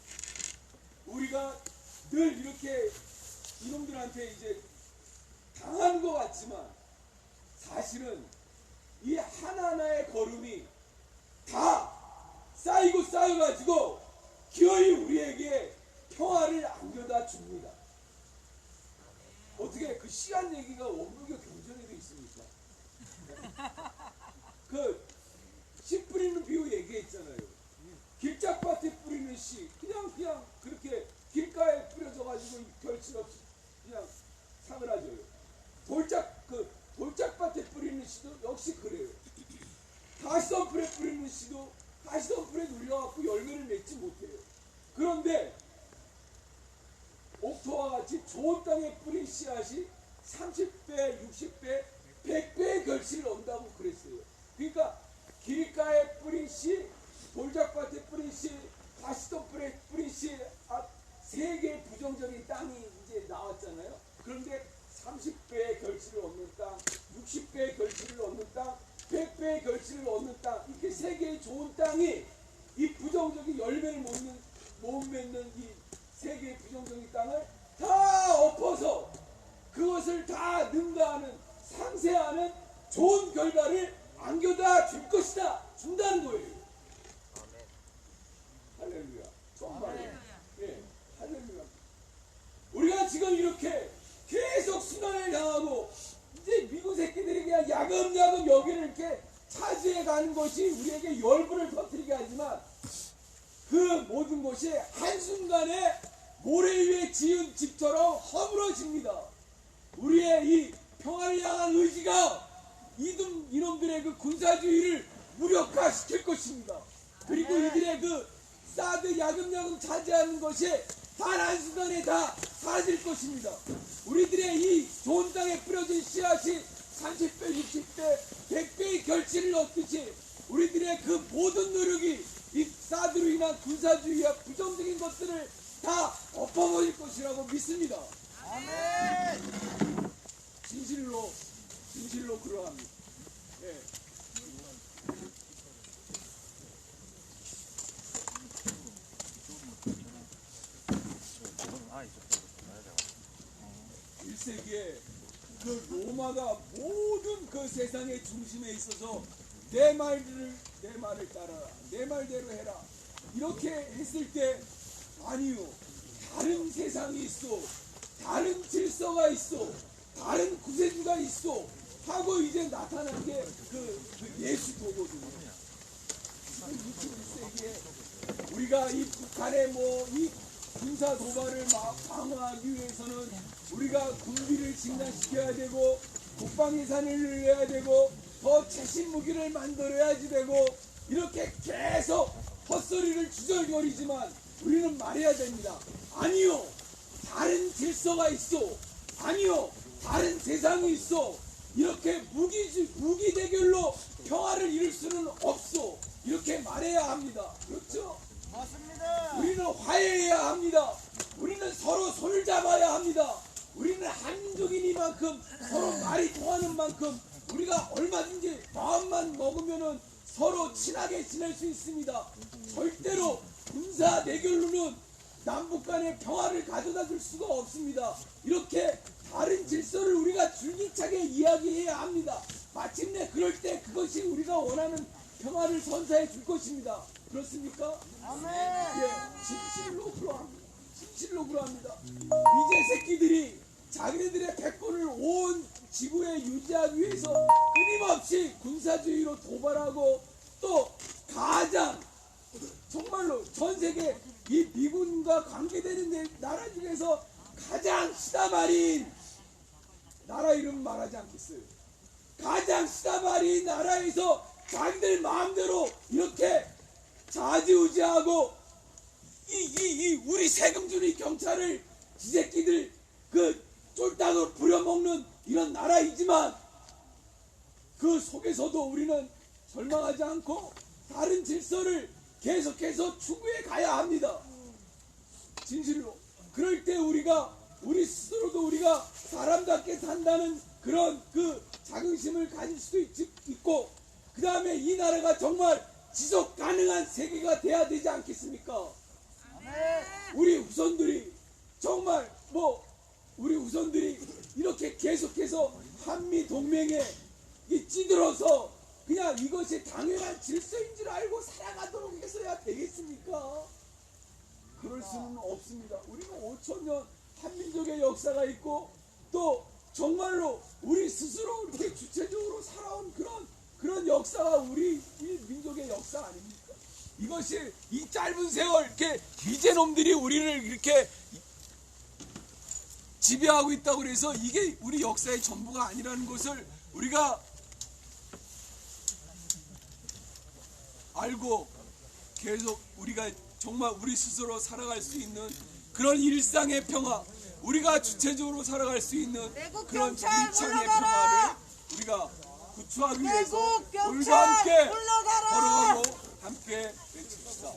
우리가 늘 이렇게 이놈들한테 이제 당한 것 같지만 사실은 이 하나하나의 걸음이 다 쌓이고 쌓여가지고 기어이 우리에게 평화를 안겨다 줍니다. 어떻게 그 시간 얘기가 원불교 경전에도 있습니까? 그 씨 뿌리는 비유 얘기했잖아요. 길짝밭에 뿌리는 씨 그냥 그렇게 길가에 뿌려져가지고 결실 없이 그냥 사그라져요. 돌짝밭에 뿌리는 씨도 역시 그래요. 가시덤불에 뿌리는 씨도 가시덤불에 눌려갖고 열매를 맺지 못해요. 그런데 옥토와 같이 좋은 땅에 뿌린 씨앗이 30배, 60배, 100배의 결실을 얻는다고 그랬어요. 그러니까 길가에 뿌린 씨, 돌짝밭에 뿌린 씨, 가시덤불에 뿌린 씨, 세 개의 부정적인 땅이 이제 나왔잖아요. 그런데 30배의 결실을 얻는 땅, 60배의 결실을 얻는 땅, 100배의 결실을 얻는 땅, 이렇게 세 개의 좋은 땅이 이 부정적인 열매를 못 맺는 이 세 개의 부정적인 땅을 다 엎어서 그것을 다 능가하는 상세하는 좋은 결과를 안겨다 줄 것이다. 준다는 거예요. 할렐루야. 정말로. 예, 할렐루야. 우리가 지금 이렇게 계속 순환을 당하고 이제 미국 새끼들이 그냥 야금야금 여기를 이렇게 차지해 가는 것이 우리에게 열불을 터뜨리게 하지만 그 모든 것이 한순간에 모래 위에 지은 집처럼 허물어집니다. 우리의 이 평화를 향한 의지가 이놈들의 그 군사주의를 무력화시킬 것입니다. 그리고 이들의 그 사드 야금야금 차지하는 것이 단 한순간에 다 사라질 것입니다. 우리들의 이 좋은 땅에 뿌려진 씨앗이 30배, 60배, 100배의 결실을 얻듯이 우리들의 그 모든 노력이 이 사드로 인한 군사주의와 부정적인 것들을 다 엎어버릴 것이라고 믿습니다. 아멘. 진실로 그러합니다. 네. (1세기에) 그 로마가 모든 그 세상의 중심에 있어서 내 말을 따라라, 내 말대로 해라, 이렇게 했을 때 아니요, 다른 세상이 있어, 다른 질서가 있어, 다른 구세주가 있어 하고 이제 나타난 게 그 예수도거든요. 21세기에 우리가 이 북한의 이 군사 도발을 방어하기 위해서는 우리가 군비를 증강시켜야 되고 국방 예산을 늘려야 되고 더 최신 무기를 만들어야지 되고 이렇게 계속 헛소리를 주절거리지만 우리는 말해야 됩니다. 아니요, 다른 질서가 있어. 아니요, 다른 세상이 있어. 이렇게 무기 대결로 평화를 이룰 수는 없어. 이렇게 말해야 합니다. 그렇죠? 맞습니다. 우리는 화해해야 합니다. 우리는 서로 손을 잡아야 합니다. 우리는 한민족이니만큼 서로 말이 통하는 만큼 우리가 얼마든지 마음만 먹으면은 서로 친하게 지낼 수 있습니다. 절대로 군사 대결로는 남북 간의 평화를 가져다 줄 수가 없습니다. 이렇게 다른 질서를 우리가 줄기차게 이야기해야 합니다. 마침내 그럴 때 그것이 우리가 원하는 평화를 선사해 줄 것입니다. 그렇습니까? 아멘. 예, 진실로 그러합니다. 진실로 그러합니다. 이제 새끼들이 자기네들의 패권을 온 지구에 유지하기 위해서 끊임없이 군사주의로 도발하고 또 가장 정말로 전 세계 이 미군과 관계되는 나라 중에서 가장 시다발인 나라 이름 말하지 않겠어요. 가장 시다발인 나라에서 자기들 마음대로 이렇게 좌지우지하고 우리 세금 주는 경찰을 지 새끼들 그 쫄딱으로 부려먹는 이런 나라이지만 그 속에서도 우리는 절망하지 않고 다른 질서를 계속해서 추구해 가야 합니다. 진실로. 그럴 때 우리 스스로도 우리가 사람답게 산다는 그런 그 자긍심을 가질 수도 있고, 그 다음에 이 나라가 정말 지속 가능한 세계가 돼야 되지 않겠습니까? 우리 후손들이 정말 우리 후손들이 이렇게 계속해서 한미 동맹에 찌들어서 그냥 이것이 당연한 질서인 줄 알고 살아가도록 해서야 되겠습니까? 그럴 수는 없습니다. 우리는 5,000년 한민족의 역사가 있고, 또 정말로 우리 스스로 이렇게 주체적으로 살아온 그런 역사가 우리 민족의 역사 아닙니까? 이것이 이 짧은 세월 이렇게 미제놈들이 우리를 이렇게 지배하고 있다고 그래서 이게 우리 역사의 전부가 아니라는 것을 우리가 알고 계속 우리가 정말 우리 스스로 살아갈 수 있는 그런 일상의 평화, 우리가 주체적으로 살아갈 수 있는 그런 일상의 평화를 우리가 구축하기 위해서 우리가 함께 걸어가고 함께 외칩시다.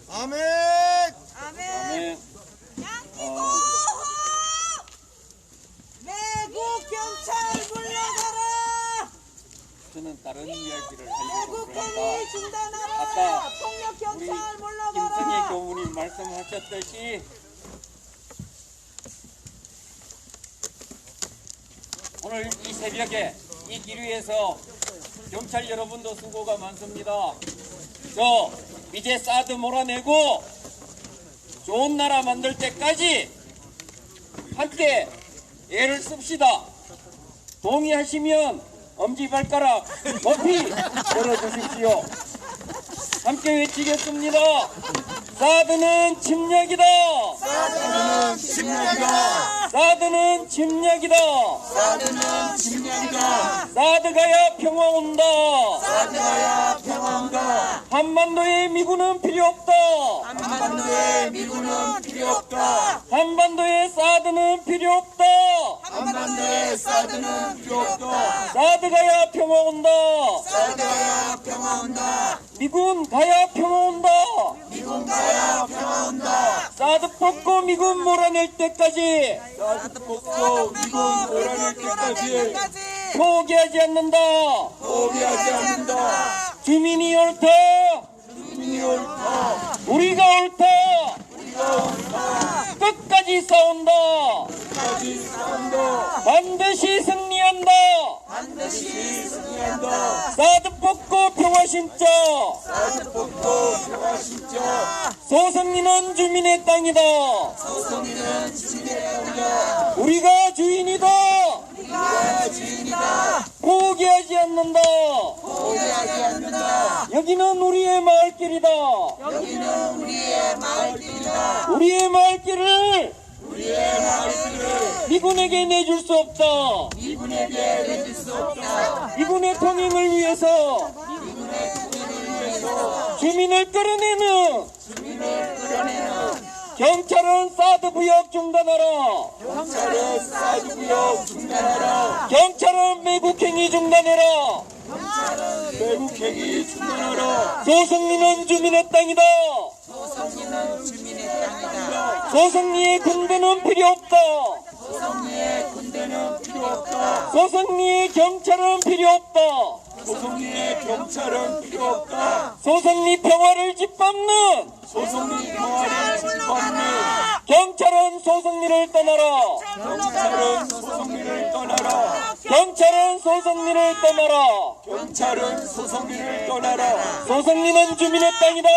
아멘. 아멘. 양키고 매국 경찰 물러가라. 저는 다른 이야기를 하려고 매국행위 그러니까 중단하라. 아까 폭력 우리 경찰 김성애 물러가라. 교무님 말씀하셨듯이 오늘 이 새벽에 이 길 위에서 경찰 여러분도 수고가 많습니다. 이제 사드 몰아내고 좋은 나라 만들 때까지 함께 애를 씁시다. 동의하시면 엄지발가락 높이 들어주십시오. 함께 외치겠습니다. 사드는 침략이다. 사드는 침략이다. 사드는 침략이다. 사드는 침략이다. 사드가야 평화 온다. 사드가야 평화 온다. 한반도에 미군은 필요 없다. 한반도에 미군은 필요 없다. 한반도에 사드는 필요 없다. 한반도에 사드는 필요 없다. 사드가야 평화 온다. 사드가야 평화 온다. 미군 가야 평화 온다. 미군 가야 평화 온다. 사드 뽑고 미군 몰아낼 때까지 사드 뽑고 미군 몰아낼 때까지 포기하지 않는다. 포기하지 않는다. 주민이 옳다. 주민이 옳다. 우리가 옳다. 우리가 옳다. 끝까지 싸운다. 끝까지 싸운다. 반드시 승리한다. 반드시 승리한다. 사드 뽑고 평화 심자. 사드 뽑고 평화 심자. 소성리는 주민의 땅이다. 소성리는 주민의 땅이다. 우리가 주인이다. 우리가 주인이다. 포기하지 않는다. 포기하지 않는다. 여기는 우리의 마을길이다. 여기는 우리의 마을길이다. 우리의 마을길을 우리의 마을길을 미군에게 내줄 수 없다. 미군에게 내줄 수 없다. 미군의 통행을 위해서 미군의 통일을 위해서 주민을 끌어내는 주민을 끌어내는 경찰은 사드 부역 중단하라. 경찰은 사드 구역 중단하라. 경찰은 매국행위 중단해라. 경찰은 매국행위 중단하라. 소성리는 주민의 땅이다. 소성리는 주민의 땅이다. 소성리의 군대는 필요 없다. 소성리의 군대는 필요 없다. 소성리의 경찰은 필요 없다. 소성리의 경찰은 필요 없다. 소성리 평화를 짓밟는 소성리 평화를 짓밟는 경찰은 소성리를 떠나라. 경찰은 소성리를 떠나라. 경찰은 소성리를 떠나라. 경찰은 소성리를 떠나라. 소성리는 주민의 땅이다.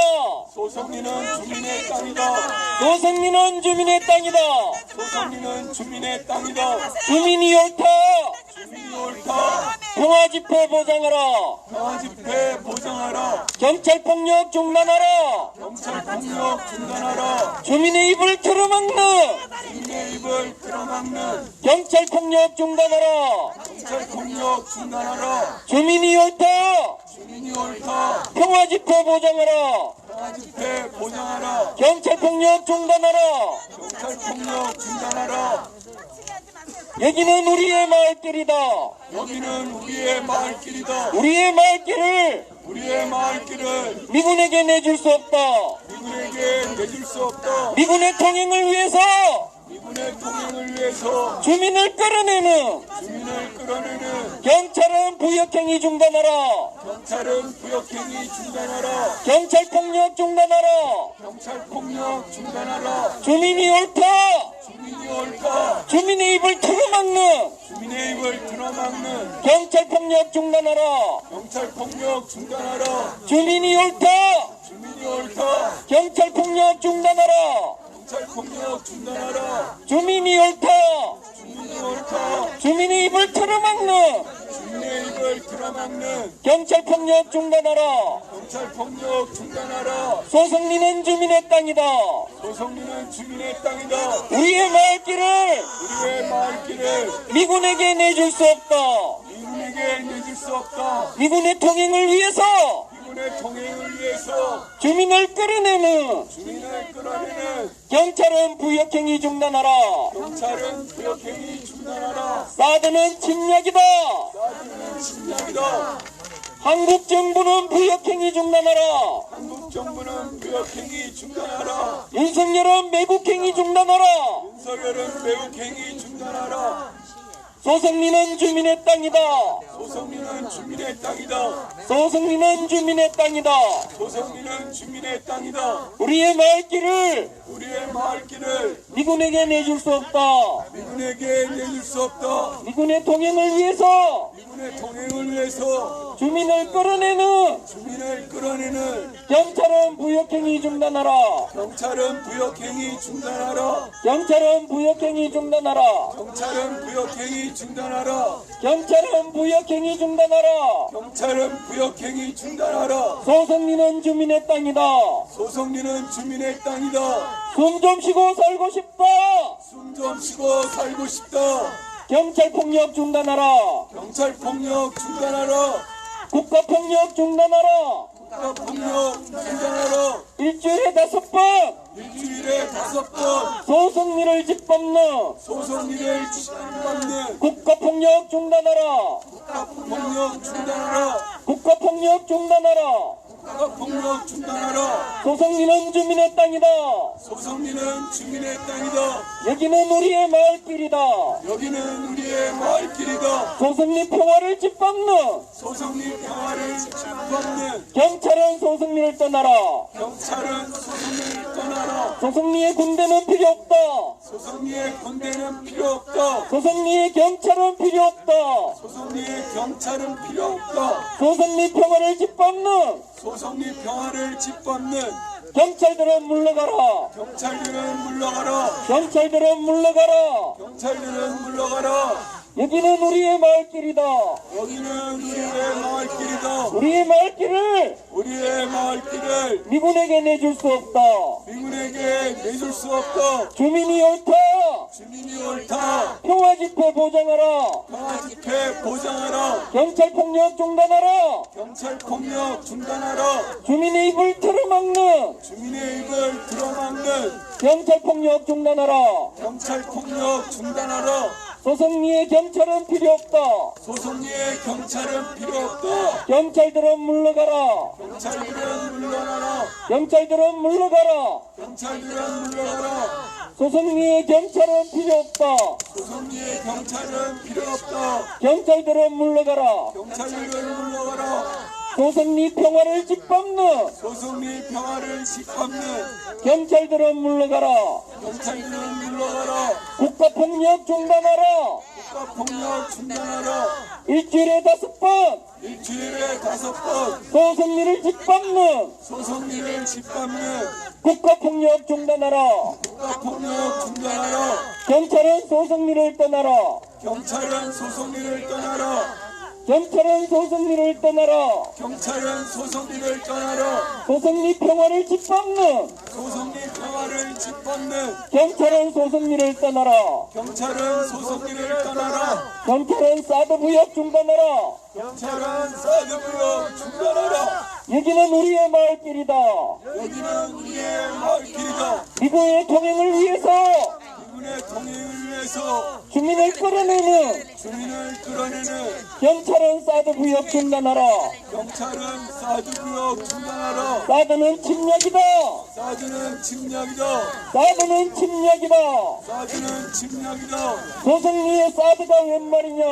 소성리는 주민의 땅이다. 소성리는 주민의 땅이다. 소성리는 주민의 땅이다. 주민이 옳다. 주민이 옳다. 평화 집회 보장하라. 평화 집회 보장하라. 경찰 폭력 중단하라. 경찰 폭력 중단하라. 주민의 입을 틀어막는 주민의 입을 틀어막는 경찰 폭력 중단하라. 경찰 폭력 중단하라. 주민이 옳다. 주민이 옳다. 평화 집회 보장하라. 평화 집회 보장하라. 경찰 폭력 중단하라. 경찰 폭력 중단하라. 여기는 우리의 마을길이다. 여기는 우리의 마을길이다. 우리의 마을길을 우리의 마을길을 미군에게 내줄 수 없다. 미군에게 내줄 수 없다. 미군의 통행을 위해서 미군의 통행을 위해서 주민을 끌어내는 주민을 끌어내는 경찰은 부역행위 중단하라. 경찰은 부역행위 중단하라. 경찰 폭력 중단하라. 경찰 폭력 중단하라. 주민이 옳다. 주민이 옳다. 주민의 입을 틀어막는 주민의 입을 틀어막는 경찰 폭력 중단하라. 경찰 폭력 중단하라. 주민이 옳다. 주민이 옳다. 경찰 폭력 중단하라. 경찰 폭력 중단하라. 주민이 옳다. 주민이 옳다. 주민의 입을 틀어막는 주민의 입을 틀어막는 경찰 폭력 중단하라. 경찰 폭력 중단하라. 소성리는 주민의 땅이다. 소성리는 주민의 땅이다. 우리의 마을길을 우리의 마을길을 미군에게 내줄 수 없다. 미군에게 내줄 수 없다. 미군의 통행을 위해서 미군의 통행을 위해서 주민을 끌어내는 주민을 끌어내는 경찰은 부역행위 중단하라. 경찰은 부역행위 중단하라. 사드는 침략이다. 사드는 침략이다. 한국 정부는 부역행위 중단하라. 한국 정부는 부역행위 중단하라. 윤석열은 매국행위 중단하라. 윤석열은 매국행위 중단하라. 소성리는 주민의 땅이다. 소성리는 주민의 땅이다. 소성리는 주민의 땅이다. 소성리는 주민의 땅이다. 우리의 마을길을 우리의 마을길을 미군에게 내줄 수 없다. 미군에게 내줄 수 없다. 미군의 통행을 위해서 미군의 통행을 위해서 주민을 끌어내는 주민을 끌어내는 경찰은 부역행위 중단하라. 경찰은 부역행위 중단하라. 경찰은 부역행위 중단하라. 경찰은 부역행위 중단하라. 경찰은 부역행위 중단하라. 경찰은 부역행위 중단하라. 소성리는 주민의 땅이다. 소성리는 주민의 땅이다. 숨 좀 쉬고 살고 싶다. 숨 좀 쉬고 살고 싶다. 경찰 폭력 중단하라. 경찰 폭력 중단하라. 국가 폭력 중단하라. 국가 폭력 중단하라. 일주일에 5번 일주일에 5번 소성리를 짓밟는 소성리를 짓밟는 국가 폭력 중단하라. 국가 폭력 중단하라. 국가 폭력 중단하라. 국가 폭력 중단하라. 소성리는 주민의 땅이다. 소성리는 주민의 땅이다. 여기는 우리의 마을길이다. 여기는 우리의 마을길이다. 소성리 평화를 짓밟는 소성리 평화를 짓밟는 경찰은 소성리를 떠나라. 경찰은 소성리를 떠나라. 소성리의 군대는 필요 없다. 소성리의 군대는 필요 없다. 소성리의 경찰은 필요 없다. 소성리의 경찰은 필요 없다. 소성리 평화를 짓밟는 소성리 평화를 짓밟는 경찰들은 물러가라. 경찰들은 물러가라. 경찰들은 물러가라. 경찰들은 물러가라. 여기는 우리의 마을길이다. 여기는 우리의 마을길이다. 우리의 마을길을 우리의 마을길을 미군에게 내줄 수 없다. 미군에게 내줄 수 없다. 주민이 옳다. 주민이 옳다. 평화 집회 보장하라. 평화 집회 보장하라. 경찰 폭력 중단하라. 경찰 폭력 중단하라. 주민의 입을 틀어막는 주민의 입을 들어막는 경찰 폭력 중단하라. 경찰 폭력 중단하라. 소성리의 경찰은 필요 없다. 소성리의 경찰은 필요 없다. 경찰들은 물러가라. 경찰들은 물러나라. 경찰들은 물러가라. 경찰들은 물러가라. 소성리의 경찰은 필요 없다. 소성리의 경찰은 필요 없다. 경찰들은 물러가라. 경찰들은 물러가라. 소성리 평화를 짓밟는 소성리 평화를 짓밟는 경찰들은 물러가라. 경찰들은 물러가라. 국가폭력 중단하라. 국가 폭력 중단하라. 일주일에 5번 일주일에 5번 소성리를 짓밟는 소성리를 짓밟는 국가폭력 중단하라. 국가 폭력 중단하라. 경찰은 소성리를 떠나라. 경찰은 소성리를 떠나라. 경찰은 소성리를 떠나라. 경찰은 소성리를 떠나라. 소성리 평화를 짓밟는 소성리 평화를 짓밟는 경찰은 소성리를 떠나라. 경찰은 소성리를 떠나라. 경찰은 사드 부역 중단하라. 경찰은 사드부역 중단하라. 여기는 우리의 마을길이다. 여기는 우리의 마을길이다. 미군의 통행을 위해서 미군의 미군의 통행을 위해서 주민을 끌어내는 주민을 끌어내는 경찰은 사드 구역 중단하라. 경찰은 사드 구역 중단하라. 사드는 침략이다. 사드는 침략이다. 사드는 침략이다. 사드는 침략이다. 소송리의 사드가 웬 말이냐?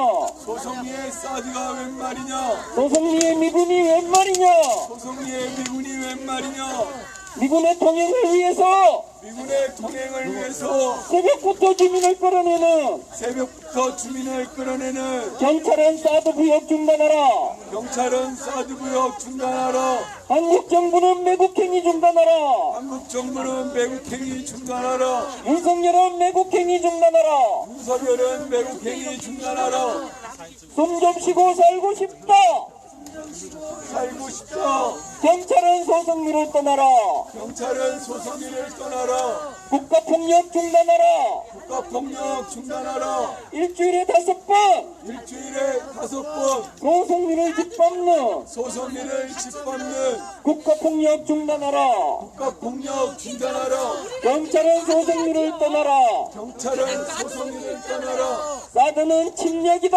소송리의 사드가 웬 말이냐? 소송리의 미군이 웬 말이냐? 소송리의 미군이 웬 말이냐? 미군의 통행을 위해서 미군의 통행을 위해서 새벽부터 주민을 끌어내는 새벽부터 주민을 끌어내는 경찰은 사드 구역 중단하라. 경찰은 사드 구역 중단하라. 한국 정부는 매국행위 중단하라. 한국 정부는 매국행위 중단하라. 윤석열은 매국행위 중단하라. 윤석열은 매국행위 중단하라. 숨 좀 쉬고 살고 싶다. 살고 싶다. 경찰은 소송리를 떠나라. 경찰은 소송리를 떠나라. 국가폭력 중단하라. 국가폭력 중단하라. 일주일에 5번 일주일에 5번 소송리를 짓밟는 소송리를 짓밟는 국가폭력 중단하라. 국가폭력 중단하라. 경찰은 소송리를 떠나라. 경찰은 소송리를 떠나라. 사드는 침략이다.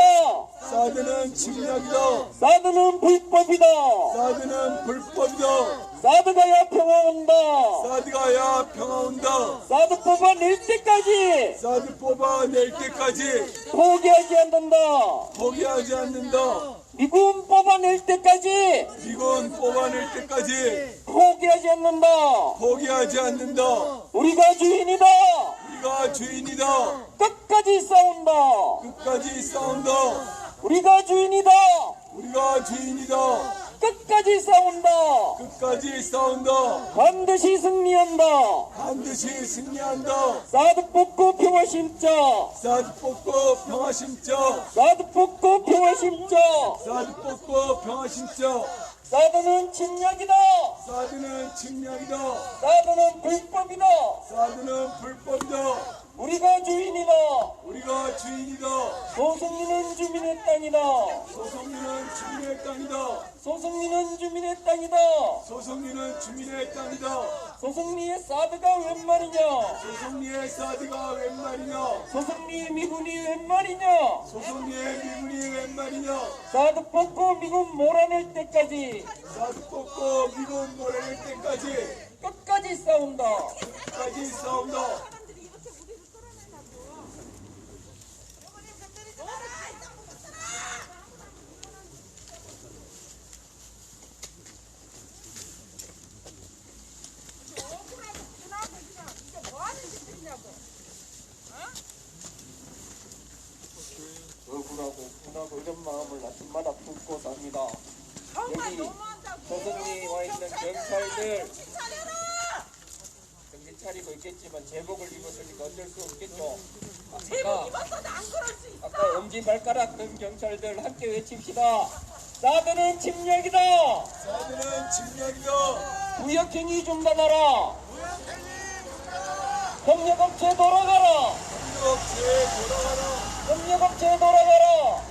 사드는 침략이다. 사드는 불법이다. 사드는 불법이다. 사드가야 평화 온다. 사드가야 평화 온다. 사드 뽑아낼 때까지 사드 뽑아낼 때까지 포기하지 않는다. 포기하지 않는다. 미군 뽑아낼 때까지 미군 뽑아낼 때까지 포기하지 않는다. 포기하지 않는다. 우리가 주인이다. 우리가 주인이다. 끝까지 싸운다. 끝까지 싸운다. 우리가 주인이다. 우리가 주인이다. 끝까지 싸운다. 끝까지 싸운다. 반드시 승리한다. 반드시 승리한다. 사드 뽑고 평화 심자. 사드 뽑고 평화 심자. 사드 뽑고 평화 심자. 사드 뽑고 평화 심자. 사드는 침략이다. 사드는 침략이다. 사드는 불법이다. 사드는 불법이다. 우리가 주인이다. 우리가 주인이다. 소송리는 주민의 땅이다. 소송리는 주민의 땅이다. 소송리는 주민의 땅이다. 소송리는 주민의 땅이다. 소송리의 사드가 웬 말이냐? 소송리의 사드가 웬 말이냐? 소송리의 미군이 웬 말이냐? 소송리의 미군이 웬 말이냐? 사드 뽑고 미군 몰아낼 때까지 사드 뽑고 미군 몰아낼 때까지 끝까지 싸운다. 끝까지 싸운다. 억울하고 분하고 이런 마음을 아침마다 품고 삽니다. 여기 소송리에 와 있는 경찰들 정신 차리고 있겠지만 제복을 입었으니까 어쩔 수 없겠죠. 아까 엄지발가락 든 경찰들 함께 외칩시다. 사드는 침략이다. 사드는 침략이다. 구역행위 중단하라. 협력업체 돌아가라. 협력업체 돌아가라. 협력업체 돌아가라.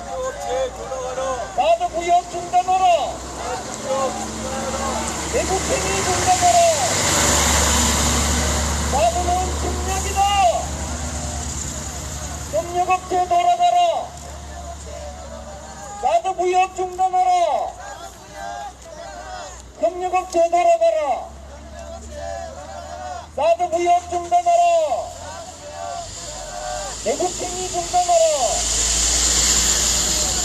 협력업체 돌아가라. 사드 구역 중단하라. 사드 구역 중단하라. 내국행위 중단하라. 사드는 침략이다. 협력업체 돌아가라. 사드 구역 중단하라. 협력업체 돌아가라. 사드 구역 중단하라. 내국행위 중단하라.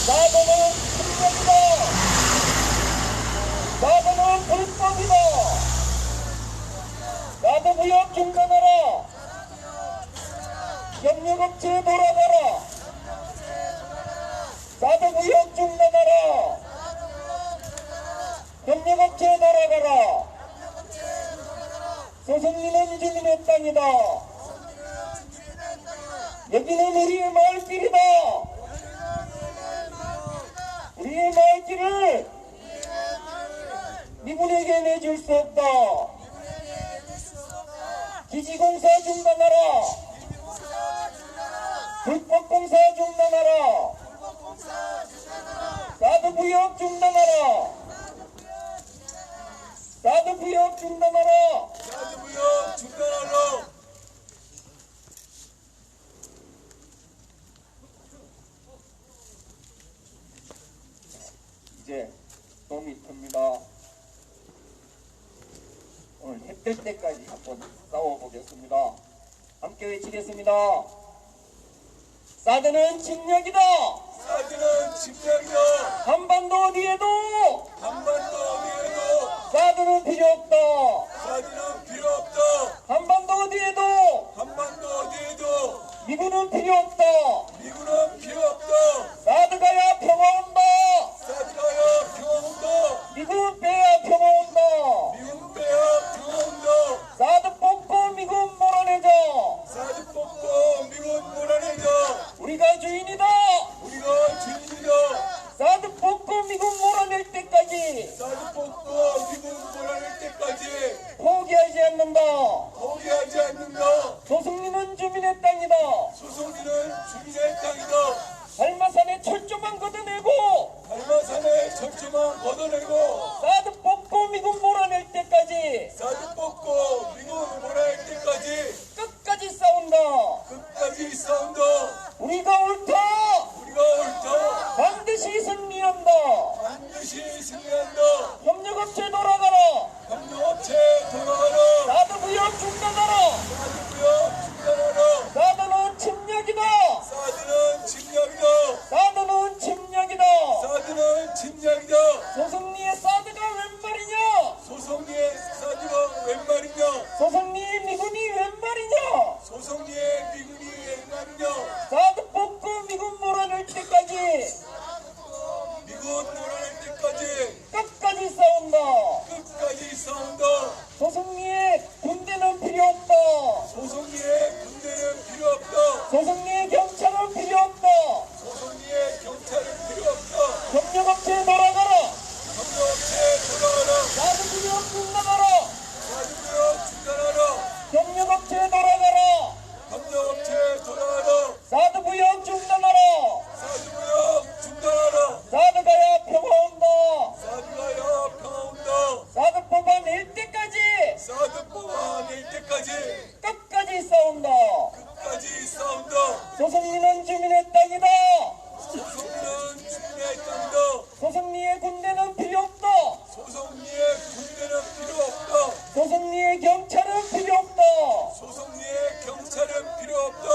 사드는 침략이다. 사드는 불법이다. 사드 구역 중단하라. 협력업체 돌아가라. 사드 구역 중단하라. 협력업체 돌아가라. 소송리는 주민의 땅이다. 여기는 우리의 마을길이다. 우리의 마을길을 미군에게 내줄 수 없다. 기지공사 중단하라. 불법공사 중단하라. 사드 구역 중단하라. 사드 구역 중단하라. 사드 구역 중단하라. 이제 놈이 듭니다. 오늘 해 뜰 때까지 한번 싸워보겠습니다. 함께 외치겠습니다. 사드는 침략이다. 사드는 침략이다. 한반도 어디에도 한반도 어디에도 사드는 필요 없다. 사드는 필요 없다. 한반도 어디에도 한반도 어디에도 미군은 필요 없다. 미군은 필요 없다. 사드가야 평화 온다. 사드가야 평화 온다. 미군 빼야 평화 온다. 미군 빼야 평화 온다. 사드 뽑고 미군 몰아내자. 사드 뽑고 미군 몰아내자. 우리가 주인이다. 우리가 주인이다. 사드 뽑고 미군 몰아낼 때까지 사드 뽑고 미군 몰아낼 때까지 포기하지 않는다. 포기하지 않는다. 소승리는 주민의 땅이다. 소송리는 주민의 땅이다. 달마산에 철조망 걷어내고 달마산에 철조망 걷어내고 사드 뽑고 미군 몰아낼 때까지 사드 뽑고 미군 몰아낼 때까지 끝까지 싸운다. 끝까지 싸운다. 우리가 옳다. 우리가 옳다. 반드시 승리한다. 반드시 승리한다. 협력업체 돌아가라. 협력업체 돌아가라. 사드 무역 중단하라. 사드 무역 중단하라. 사드는 침략이다. 사드는 침략이다. 사드는 침략이다. 사드는 침략이다. 소승리의 사드가 웬 말이냐? 소송리의 사드가 웬 말이냐? 소승리의 미군이 웬 말이냐? 소송리의 미군이 웬 말이냐? 사드 뽑고 미군 몰아낼 때까지 미군 몰아낼 때까지 끝까지 싸운다. 끝까지 싸운다. 소승리의 군대는 필요 없다. 소송리의 군대는 필요 없다. 소승리의 경찰은 필요 없다. 소송리의 경찰은 필요 없다. 협력업체 돌아가라. 협력업체 돌아가라. 사드 무역 중단하라. 사드 무역 중단하라. 협력업체 돌아가라. 협력업체 돌아가라. 사드 무역 중단하라. 사드 무역 중단하라. 사드가야 평화 온다. 사드가야 평화 온다. 사드 뽑아낼 때까지 사드 뽑아낼 때까지 끝까지 싸운다. 끝까지 싸운다. 소승리는 주민의 땅이다. 소송리는 주민의 땅이다. 소승리의 군대는 필요 없다. 소송리의 군대는 필요 없다. 소승리의 경찰은 필요 없다. 소송리의 경찰은 필요 없다.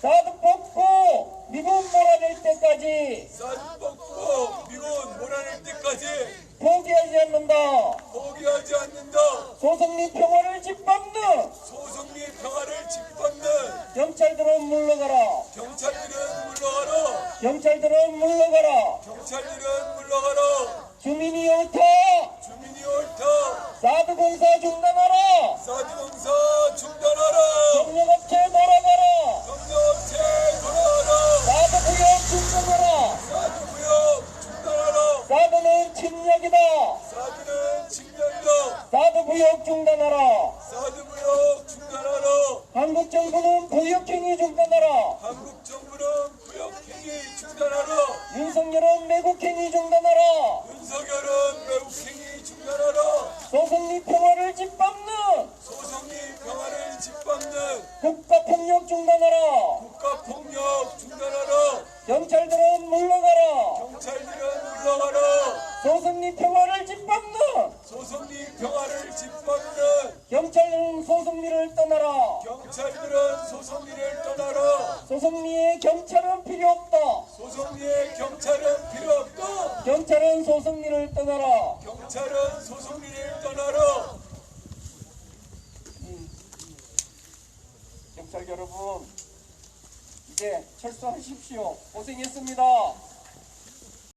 사드 뽑고 미군 몰아낼 때까지 사드 뽑고 미군 몰아낼 때까지 포기하지 않는다. 포기하지 않는다. 소승리 평화를 짓밟는 소송리 평화를 짓밟는 경찰들은 물러가라. 경찰들은 물러가라. 경찰들은 물러가라. 경찰들은 물러가라. 주민이 옳다. 주민이 옳다. 사드 공사 중단하라. 사드 공사 중단하라. 협력업체 돌아가라. 협력업체 돌아가라. 사드 무역 중단하라. 사드 무역 중단하라. 사드는 침략이다. 사드는 침략이다. 사드 무역 중단하라. 사드 무역 중단하라. 한국 정부는 부역행위 중단하라. 한국 정부는 구역행위 중단하라. 윤석열은 매국행위 중단하라. 윤석열은 매국행위 중단하라. 소승리 평화를 짓밟는 소송리 평화를 짓밟는 국가폭력 중단하라. 국가폭력 중단하라. 경찰들은 물러가라. 경찰들은 물러가라. 소승리 평화를 짓밟는 소송리 평화를 짓밟는 경찰은 소승리를 떠나라. 경찰들은 소송리를 떠나라. 소승리의 경찰은 필요 없다. 소송리의 경찰은 필요 없다. 경찰은 소승리를 떠나라. 경찰은 소송리를 떠나라. 경찰 여러분, 이제 철수하십시오. 고생했습니다.